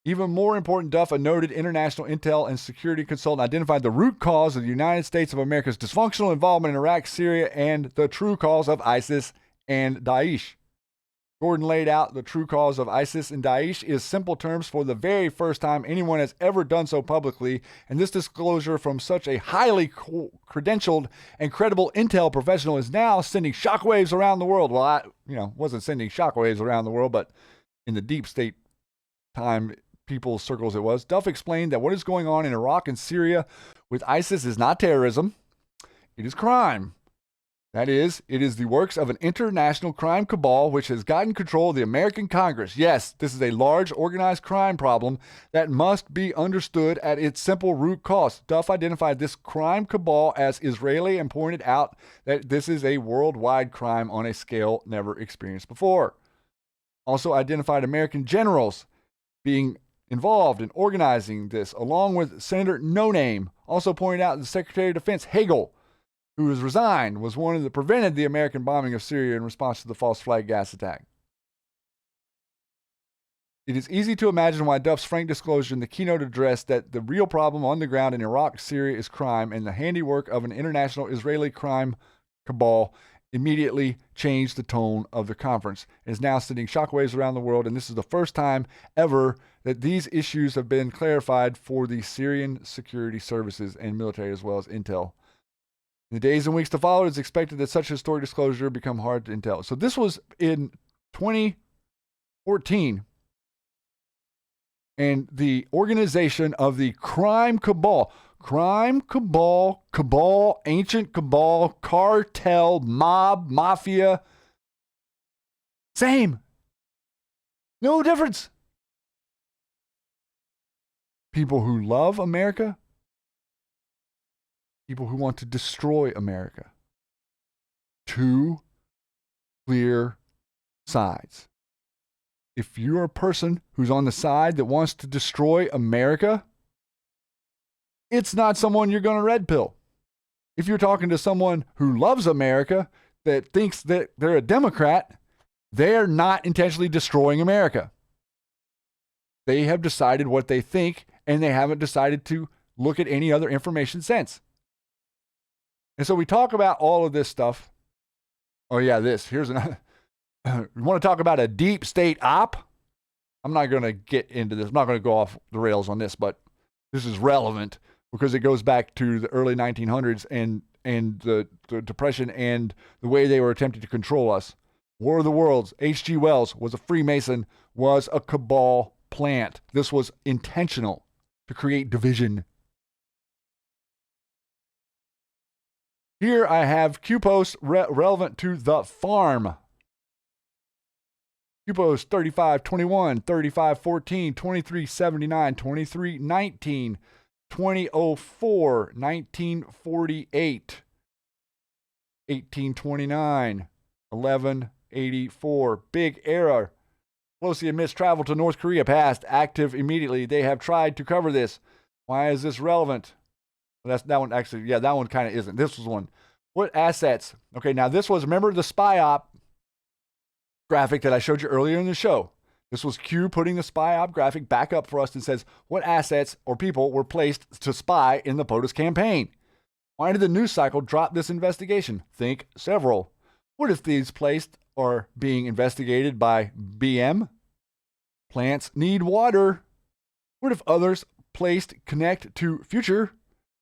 [SPEAKER 1] Even more important, Duff, a noted international intel and security consultant, identified the root cause of the United States of America's dysfunctional involvement in Iraq, Syria, and the true cause of ISIS and Daesh. Gordon laid out the true cause of ISIS and Daesh is simple terms for the very first time anyone has ever done so publicly, and this disclosure from such a highly credentialed and credible intel professional is now sending shockwaves around the world. Well, I wasn't sending shockwaves around the world, but in the deep state time people's circles it was. Duff explained that what is going on in Iraq and Syria with ISIS is not terrorism, it is crime. That is, it is the works of an international crime cabal which has gotten control of the American Congress. Yes, this is a large organized crime problem that must be understood at its simple root cause. Duff identified this crime cabal as Israeli and pointed out that this is a worldwide crime on a scale never experienced before. Also identified American generals being involved in organizing this, along with Senator No Name. Also pointed out the Secretary of Defense Hagel, who has resigned, was one that prevented the American bombing of Syria in response to the false flag gas attack. It is easy to imagine why Duff's frank disclosure in the keynote address that the real problem on the ground in Iraq, Syria is crime, and the handiwork of an international Israeli crime cabal immediately changed the tone of the conference. It is now sending shockwaves around the world, and this is the first time ever that these issues have been clarified for the Syrian security services and military as well as intel. In the days and weeks to follow, it is expected that such historic disclosure become hard to intel. So this was in 2014. And the organization of the crime cabal, ancient cabal, cartel, mob, mafia, same. No difference. People who love America, people who want to destroy America. Two clear sides. If you're a person who's on the side that wants to destroy America, it's not someone you're going to red pill. If you're talking to someone who loves America, that thinks that they're a Democrat, they're not intentionally destroying America. They have decided what they think, and they haven't decided to look at any other information since. And so we talk about all of this stuff. Oh yeah, here's another. We want to talk about a deep state op? I'm not going to get into this. I'm not going to go off the rails on this, but this is relevant because it goes back to the early 1900s and the Depression and the way they were attempting to control us. War of the Worlds, H.G. Wells was a Freemason, was a cabal plant. This was intentional to create division. Here I have Q-Post relevant to the farm. Q-Post 3521, 3514, 2379, 2319. 2004, 1948, 1829, 1184. Big error. Pelosi admits travel to North Korea past active immediately. They have tried to cover this. Why is this relevant? Well, that one actually, yeah, that one kind of isn't. This was one. What assets? Okay, now this was, remember the spy op graphic that I showed you earlier in the show? This was Q putting the spy op graphic back up for us and says, what assets or people were placed to spy in the POTUS campaign? Why did the news cycle drop this investigation? Think several. What if these placed are being investigated by BM? Plants need water. What if others placed connect to future?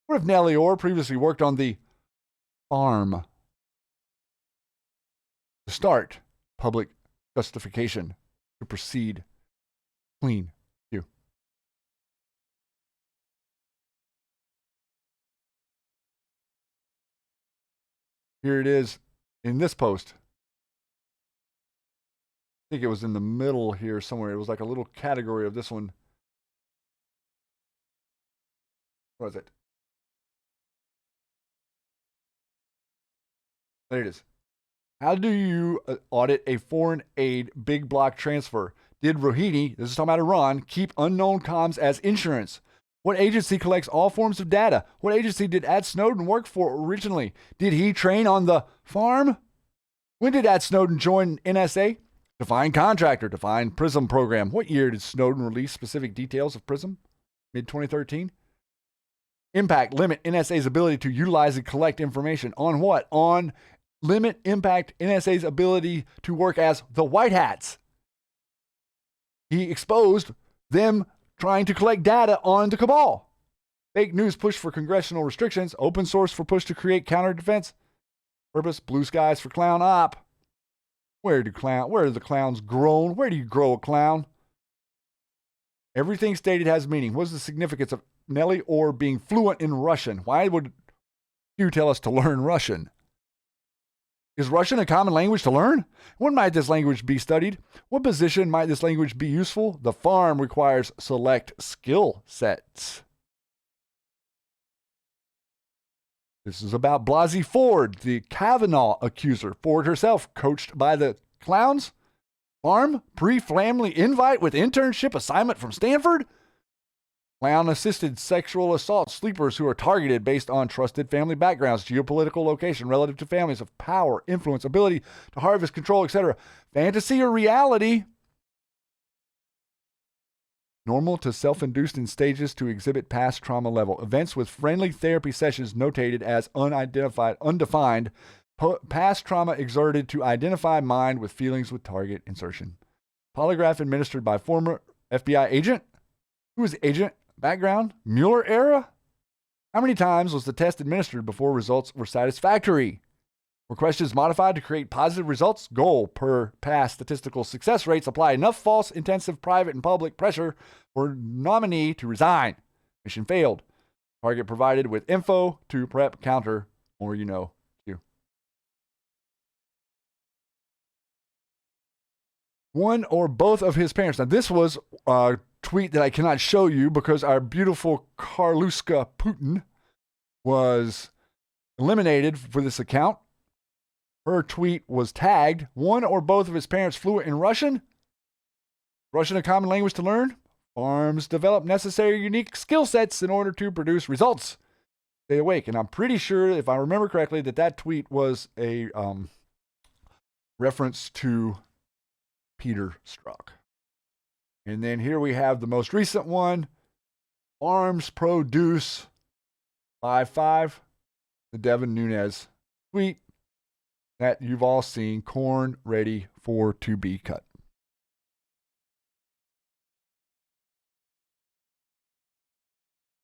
[SPEAKER 1] What if Nellie Orr previously worked on the farm? To start, public justification. To proceed, clean you. Here it is in this post. I think it was in the middle here somewhere. It was like a little category of this one. What was it? There it is. How do you audit a foreign aid big block transfer? Did Rohini, this is talking about Iran, keep unknown comms as insurance? What agency collects all forms of data? What agency did Ad Snowden work for originally? Did he train on the farm? When did Ad Snowden join NSA? Define contractor, define PRISM program. What year did Snowden release specific details of PRISM? Mid-2013? Impact, limit NSA's ability to utilize and collect information. On what? On limit impact NSA's ability to work as the white hats. He exposed them trying to collect data on the cabal. Fake news push for congressional restrictions. Open source for push to create counter defense. Purpose, blue skies for clown op. Where are the clowns grown? Where do you grow a clown? Everything stated has meaning. What is the significance of Nellie Orr being fluent in Russian? Why would you tell us to learn Russian? Is Russian a common language to learn? When might this language be studied? What position might this language be useful? The farm requires select skill sets. This is about Blasey Ford, the Kavanaugh accuser. Ford herself, coached by the clowns. Farm, pre-family invite with internship assignment from Stanford. Clown-assisted sexual assault sleepers who are targeted based on trusted family backgrounds, geopolitical location relative to families of power, influence, ability to harvest, control, etc. Fantasy or reality? Normal to self-induced in stages to exhibit past trauma level. Events with friendly therapy sessions notated as undefined. Past trauma exerted to identify mind with feelings with target insertion. Polygraph administered by former FBI agent. Who was the agent? Background? Mueller era? How many times was the test administered before results were satisfactory? Were questions modified to create positive results? Goal per past statistical success rates. Apply enough false, intensive, private, and public pressure for nominee to resign. Mission failed. Target provided with info to prep counter, or you know, Q. One or both of his parents. Now this was tweet that I cannot show you because our beautiful Karluska Putin was eliminated for this account. Her tweet was tagged. One or both of his parents fluent in Russian? Russian a common language to learn? Farms develop necessary unique skill sets in order to produce results. Stay awake. And I'm pretty sure, if I remember correctly, that tweet was a reference to Peter Strzok. And then here we have the most recent one. Farms produce 5-5. The Devin Nunes tweet that you've all seen. Corn ready for to be cut.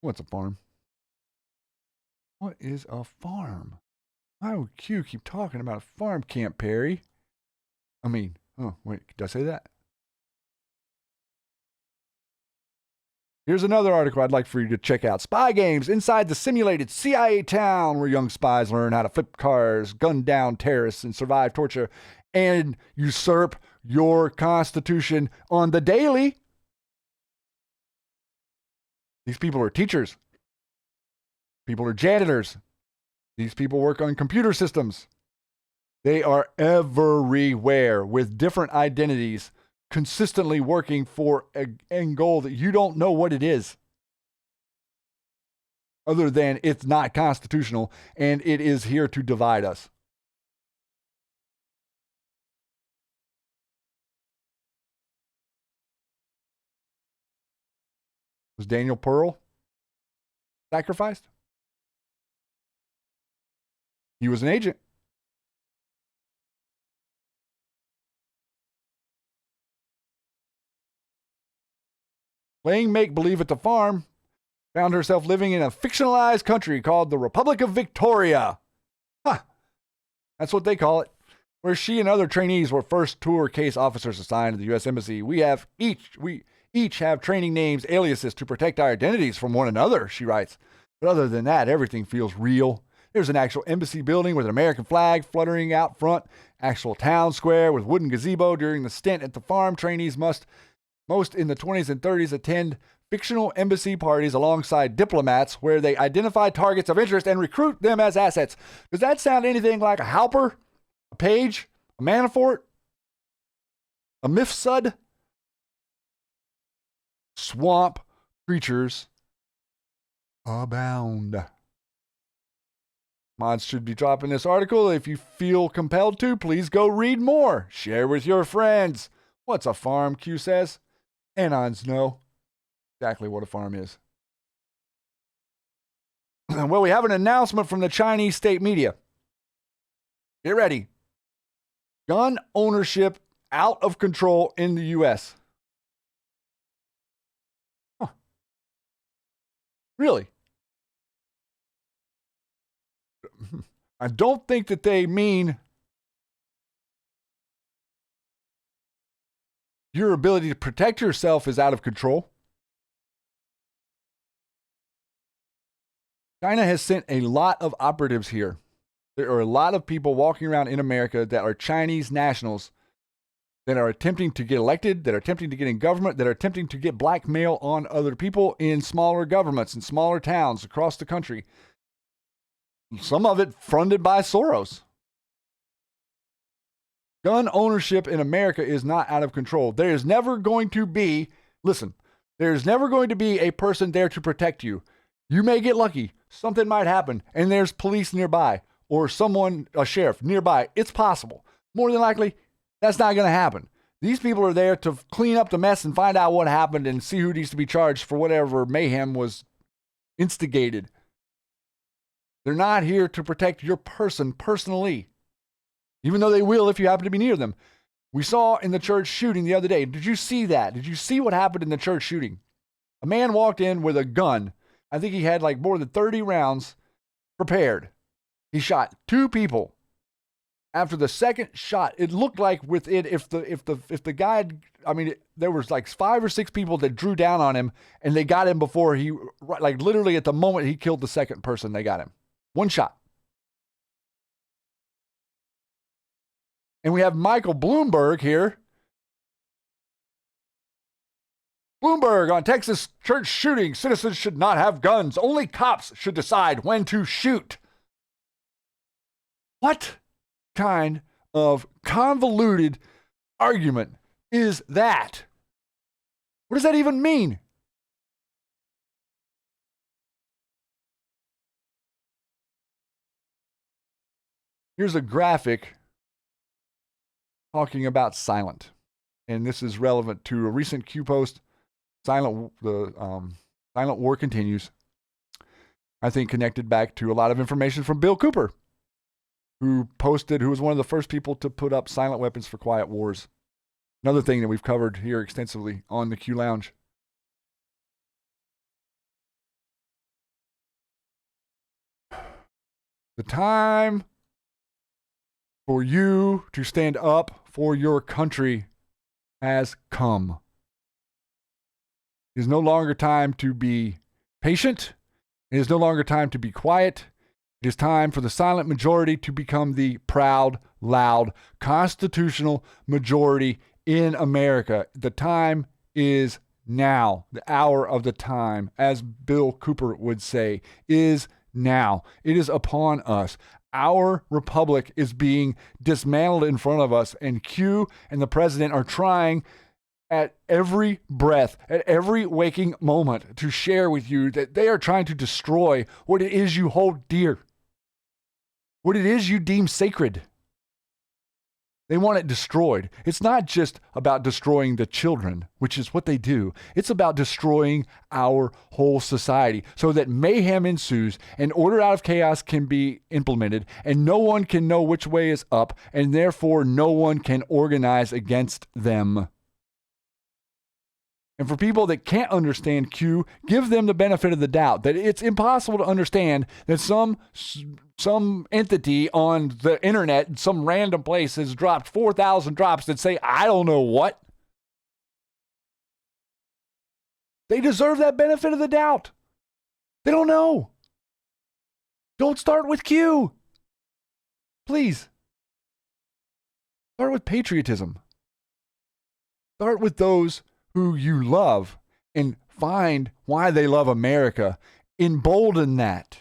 [SPEAKER 1] What's a farm? What is a farm? Why would Q keep talking about a farm camp, Perry? I mean, oh, wait, did I say that? Here's another article I'd like for you to check out. Spy games inside the simulated CIA town where young spies learn how to flip cars, gun down terrorists, and survive torture, and usurp your constitution on the daily. These people are teachers. People are janitors. These people work on computer systems. They are everywhere with different identities, consistently working for an end goal that you don't know what it is. Other than it's not constitutional and it is here to divide us. Was Daniel Pearl sacrificed? He was an agent. Playing make-believe at the farm, found herself living in a fictionalized country called the Republic of Victoria. Huh. That's what they call it. Where she and other trainees were first tour case officers assigned to the U.S. Embassy. We each have training names, aliases to protect our identities from one another, she writes. But other than that, everything feels real. There's an actual embassy building with an American flag fluttering out front, actual town square with wooden gazebo. During the stint at the farm, trainees most in the 20s and 30s attend fictional embassy parties alongside diplomats where they identify targets of interest and recruit them as assets. Does that sound anything like a Halper, a Page, a Manafort, a Mifsud? Swamp creatures abound. Mods should be dropping this article. If you feel compelled to, please go read more. Share with your friends. What's a farm, Q says? Anons know exactly what a farm is. Well, we have an announcement from the Chinese state media. Get ready. Gun ownership out of control in the U.S. Huh. Really? I don't think that they mean your ability to protect yourself is out of control. China has sent a lot of operatives here. There are a lot of people walking around in America that are Chinese nationals that are attempting to get elected, that are attempting to get in government, that are attempting to get blackmail on other people in smaller governments and smaller towns across the country. Some of it funded by Soros. Gun ownership in America is not out of control. There is never going to be, listen, there's never going to be a person there to protect you. You may get lucky. Something might happen, and there's police nearby or someone, a sheriff nearby. It's possible. More than likely, that's not going to happen. These people are there to clean up the mess and find out what happened and see who needs to be charged for whatever mayhem was instigated. They're not here to protect your person personally, even though they will if you happen to be near them. We saw in the church shooting the other day. Did you see that? Did you see what happened in the church shooting? A man walked in with a gun. I think he had like more than 30 rounds prepared. He shot 2 people. After the second shot, it looked like within if the guy had, I mean, there was like 5 or 6 people that drew down on him, and they got him before he, like literally at the moment he killed the second person, they got him. 1 shot. And we have Michael Bloomberg here. Bloomberg on Texas church shooting. Citizens should not have guns. Only cops should decide when to shoot. What kind of convoluted argument is that? What does that even mean? Here's a graphic talking about silent. And this is relevant to a recent Q post. Silent war continues. I think connected back to a lot of information from Bill Cooper, who was one of the first people to put up silent weapons for quiet wars. Another thing that we've covered here extensively on the Q Lounge. The time for you to stand up for your country has come. It is no longer time to be patient. It is no longer time to be quiet. It is time for the silent majority to become the proud, loud, constitutional majority in America. The time is now. The hour of the time, as Bill Cooper would say, is now. It is upon us. Our republic is being dismantled in front of us, and Q and the president are trying at every breath, at every waking moment, to share with you that they are trying to destroy what it is you hold dear, what it is you deem sacred. They want it destroyed. It's not just about destroying the children, which is what they do. It's about destroying our whole society so that mayhem ensues and order out of chaos can be implemented, and no one can know which way is up, and therefore no one can organize against them. And for people that can't understand Q, give them the benefit of the doubt that it's impossible to understand that some entity on the internet in some random place has dropped 4,000 drops that say, I don't know what. They deserve that benefit of the doubt. They don't know. Don't start with Q. Please. Start with patriotism. Start with those who you love and find why they love America. Embolden that.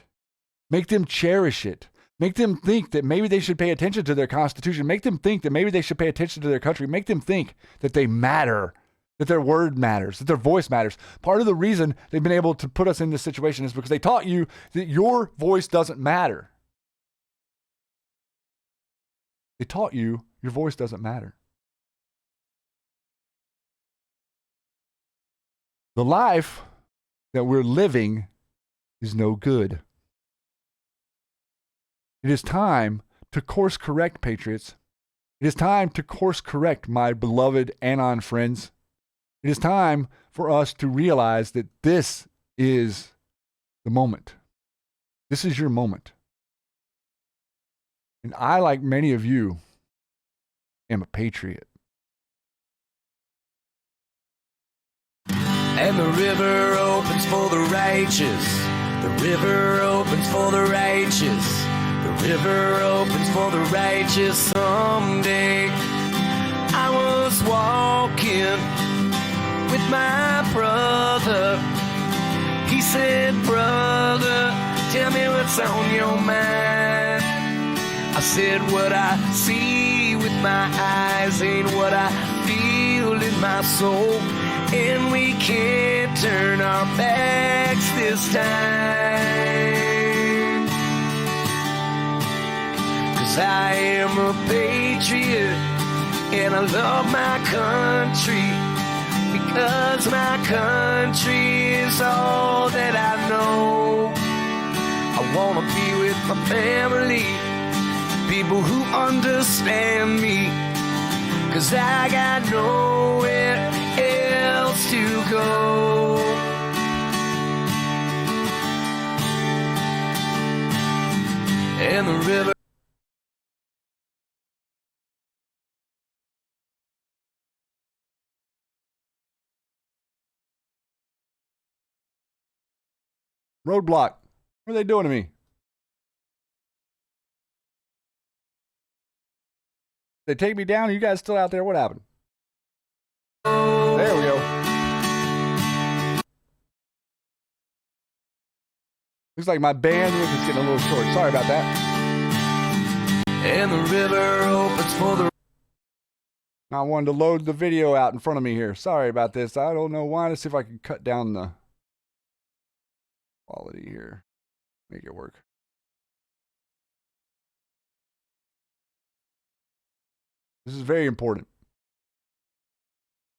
[SPEAKER 1] Make them cherish it. Make them think that maybe they should pay attention to their Constitution. Make them think that maybe they should pay attention to their country. Make them think that they matter, that their word matters, that their voice matters. Part of the reason they've been able to put us in this situation is because they taught you that your voice doesn't matter. They taught you your voice doesn't matter. The life that we're living is no good. It is time to course correct, patriots. It is time to course correct, my beloved Anon friends. It is time for us to realize that this is the moment. This is your moment. And I, like many of you, am a patriot.
[SPEAKER 7] And the river opens for the righteous. The river opens for the righteous. The river opens for the righteous someday. I was walking with my brother. He said, brother, tell me what's on your mind. I said, what I see with my eyes ain't what I feel in my soul. And we can't turn our backs this time. 'Cause I am a patriot and I love my country. Because my country is all that I know. I wanna be with my family, people who understand me. 'Cause I got nowhere else to go. And the river.
[SPEAKER 1] Roadblock. What are they doing to me? They take me down? Are you guys still out there? What happened? There we go. Looks like my bandwidth is getting a little short. Sorry about that.
[SPEAKER 7] And the river opens for the.
[SPEAKER 1] I wanted to load the video out in front of me here. Sorry about this. I don't know why. Let's see if I can cut down the quality here. Make it work. This is very important.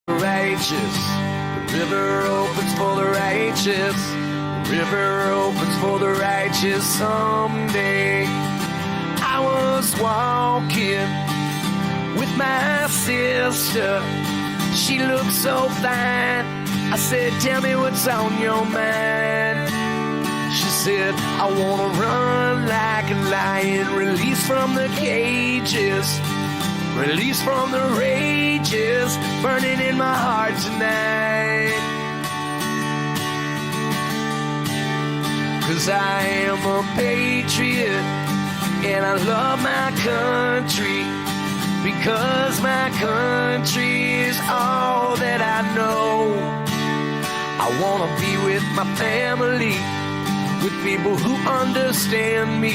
[SPEAKER 7] Righteous. The river opens for the righteous. The river opens for the righteous someday. I was walking with my sister. She looked so fine. I said, tell me what's on your mind. She said, I wanna run like a lion, released from the cages. Released from the rages, burning in my heart tonight. 'Cause I am a patriot, and I love my country. Because my country is all that I know. I wanna be with my family, with people who understand me,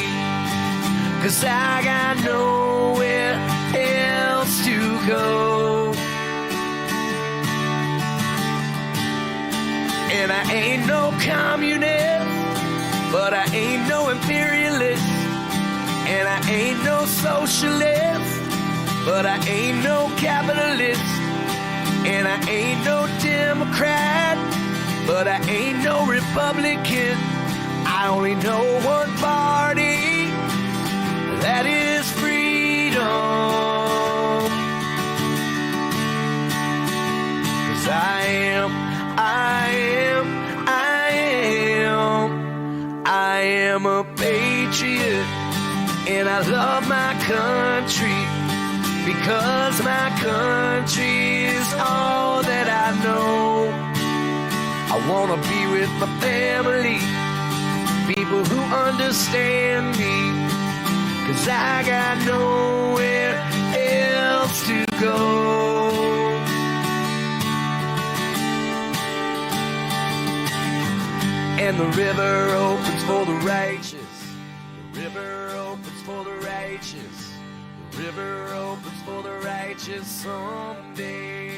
[SPEAKER 7] 'cause I got nowhere else to go. And I ain't no communist, but I ain't no imperialist. And I ain't no socialist, but I ain't no capitalist. And I ain't no Democrat, but I ain't no Republican. I only know one party, that is freedom. 'Cause I am a patriot, and I love my country, because my country is all that I know. I wanna be with my family, people who understand me, 'cause I got nowhere else to go. And the river opens for the righteous. The river opens for the righteous. The river opens for the righteous someday.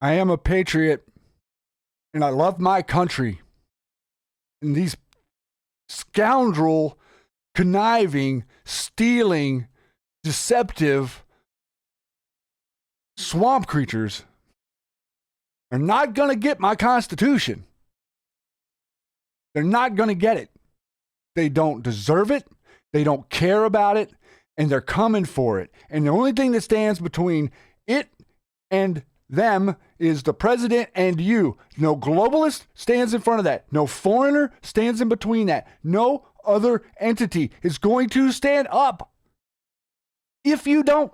[SPEAKER 1] I am a patriot, and I love my country. And these scoundrel, conniving, stealing, deceptive swamp creatures are not going to get my Constitution. They're not going to get it. They don't deserve it. They don't care about it. And they're coming for it. And the only thing that stands between it and them is the president and you. No globalist stands in front of that. No foreigner stands in between that. No other entity is going to stand up if you don't.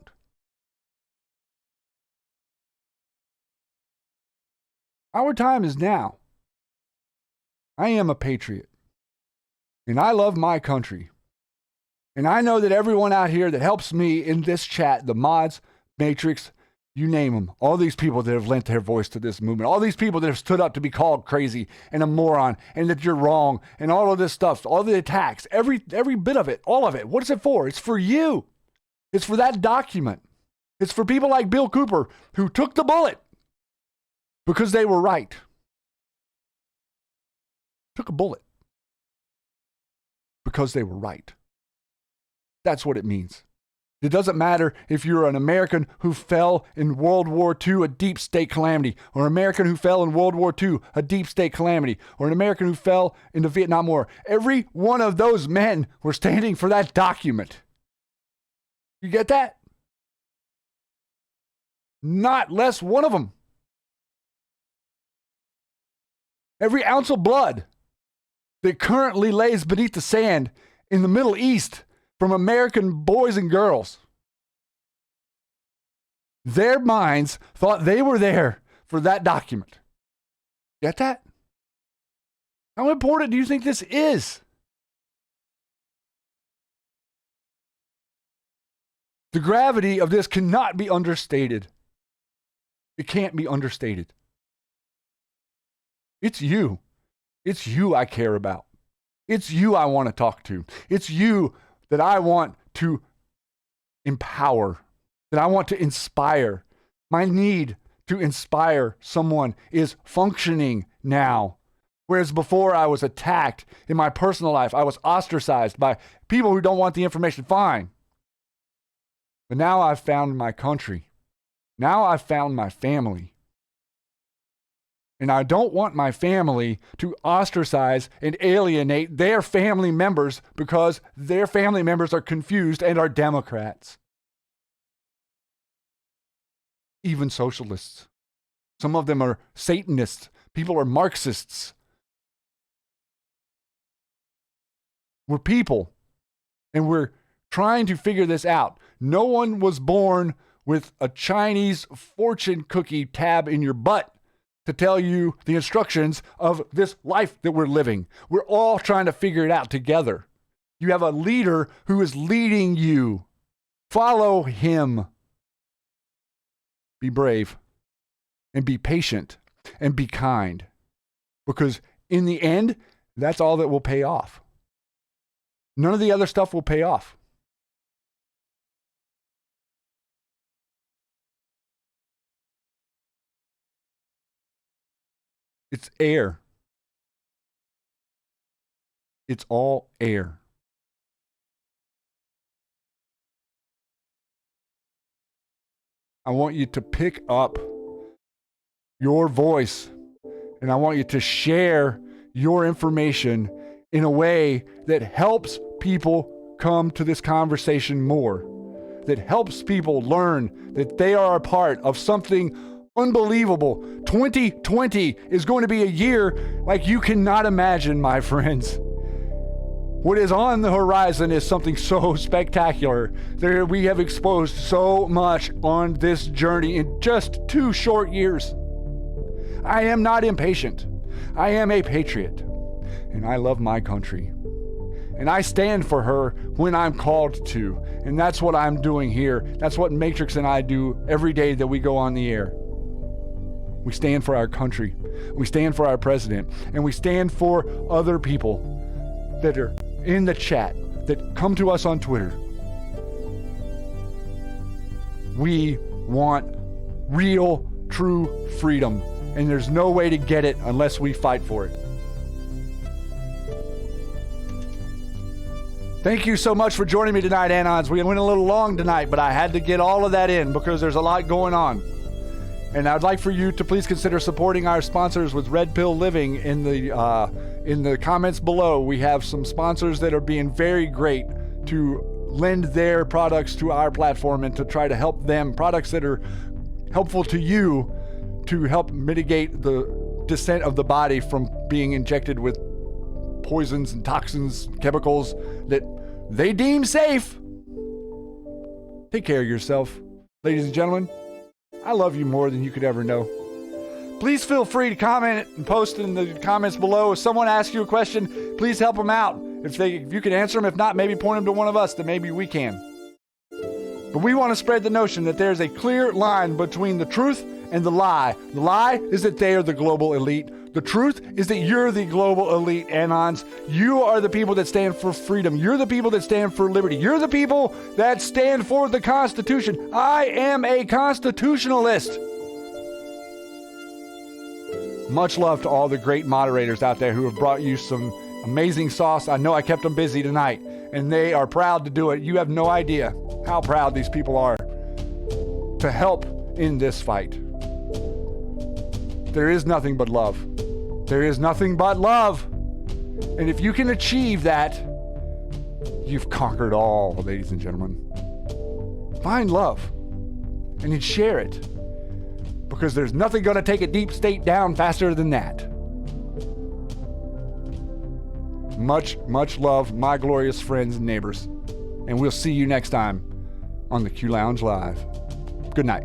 [SPEAKER 1] Our time is now. I am a patriot, and I love my country. And I know that everyone out here that helps me in this chat, the mods, Matrix, you name them, all these people that have lent their voice to this movement, all these people that have stood up to be called crazy and a moron and that you're wrong and all of this stuff, all the attacks, every bit of it, all of it. What is it for? It's for you. It's for that document. It's for people like Bill Cooper who took the bullet because they were right. Took a bullet because they were right. That's what it means. It doesn't matter if you're an American who fell in World War II, a deep state calamity, or an American who fell in World War II, a deep state calamity, or an American who fell in the Vietnam War. Every one of those men were standing for that document. You get that? Not less one of them. Every ounce of blood that currently lays beneath the sand in the Middle East from American boys and girls. Their minds thought they were there for that document. Get that? How important do you think this is? The gravity of this cannot be understated. It can't be understated. It's you. It's you I care about. It's you I want to talk to. It's you that I want to empower, that I want to inspire. My need to inspire someone is functioning now. Whereas before I was attacked in my personal life, I was ostracized by people who don't want the information. Fine. But now I've found my country. Now I've found my family. And I don't want my family to ostracize and alienate their family members because their family members are confused and are Democrats. Even socialists. Some of them are Satanists. People are Marxists. We're people. And we're trying to figure this out. No one was born with a Chinese fortune cookie tab in your butt to tell you the instructions of this life that we're living. We're all trying to figure it out together. You have a leader who is leading you. Follow him. be brave, and be patient, and be kind. Because in the end, that's all that will pay off. None of the other stuff will pay off. It's air. It's all air. I want you to pick up your voice, and I want you to share your information in a way that helps people come to this conversation more, that helps people learn that they are a part of something unbelievable. 2020 is going to be a year like you cannot imagine, my friends. What is on the horizon is something so spectacular. We have exposed so much on this journey in just 2 short years. I am not impatient. I am a patriot, and I love my country. And I stand for her when I'm called to, and that's what I'm doing here. That's what Matrix and I do every day that we go on the air. We stand for our country, we stand for our president, and we stand for other people that are in the chat, that come to us on Twitter. We want real, true freedom, and there's no way to get it unless we fight for it. Thank you so much for joining me tonight, Anons. We went a little long tonight, but I had to get all of that in because there's a lot going on. And I'd like for you to please consider supporting our sponsors with Red Pill Living. In the comments below, we have some sponsors that are being very great to lend their products to our platform and to try to help them, products that are helpful to you, to help mitigate the descent of the body from being injected with poisons and toxins, chemicals that they deem safe. Take care of yourself, ladies and gentlemen. I love you more than you could ever know. Please feel free to comment and post in the comments below. If someone asks you a question, please help them out. If you can answer them, if not, maybe point them to one of us that maybe we can. But we want to spread the notion that there's a clear line between the truth and the lie. The lie is that they are the global elite. The truth is that you're the global elite, Anons. You are the people that stand for freedom. You're the people that stand for liberty. You're the people that stand for the Constitution. I am a constitutionalist. Much love to all the great moderators out there who have brought you some amazing sauce. I know I kept them busy tonight, and they are proud to do it. You have no idea how proud these people are to help in this fight. There is nothing but love. There is nothing but love. And if you can achieve that, you've conquered all, ladies and gentlemen. Find love and then share it, because there's nothing going to take a deep state down faster than that. Much, much love, my glorious friends and neighbors. And we'll see you next time on the Q Lounge Live. Good night.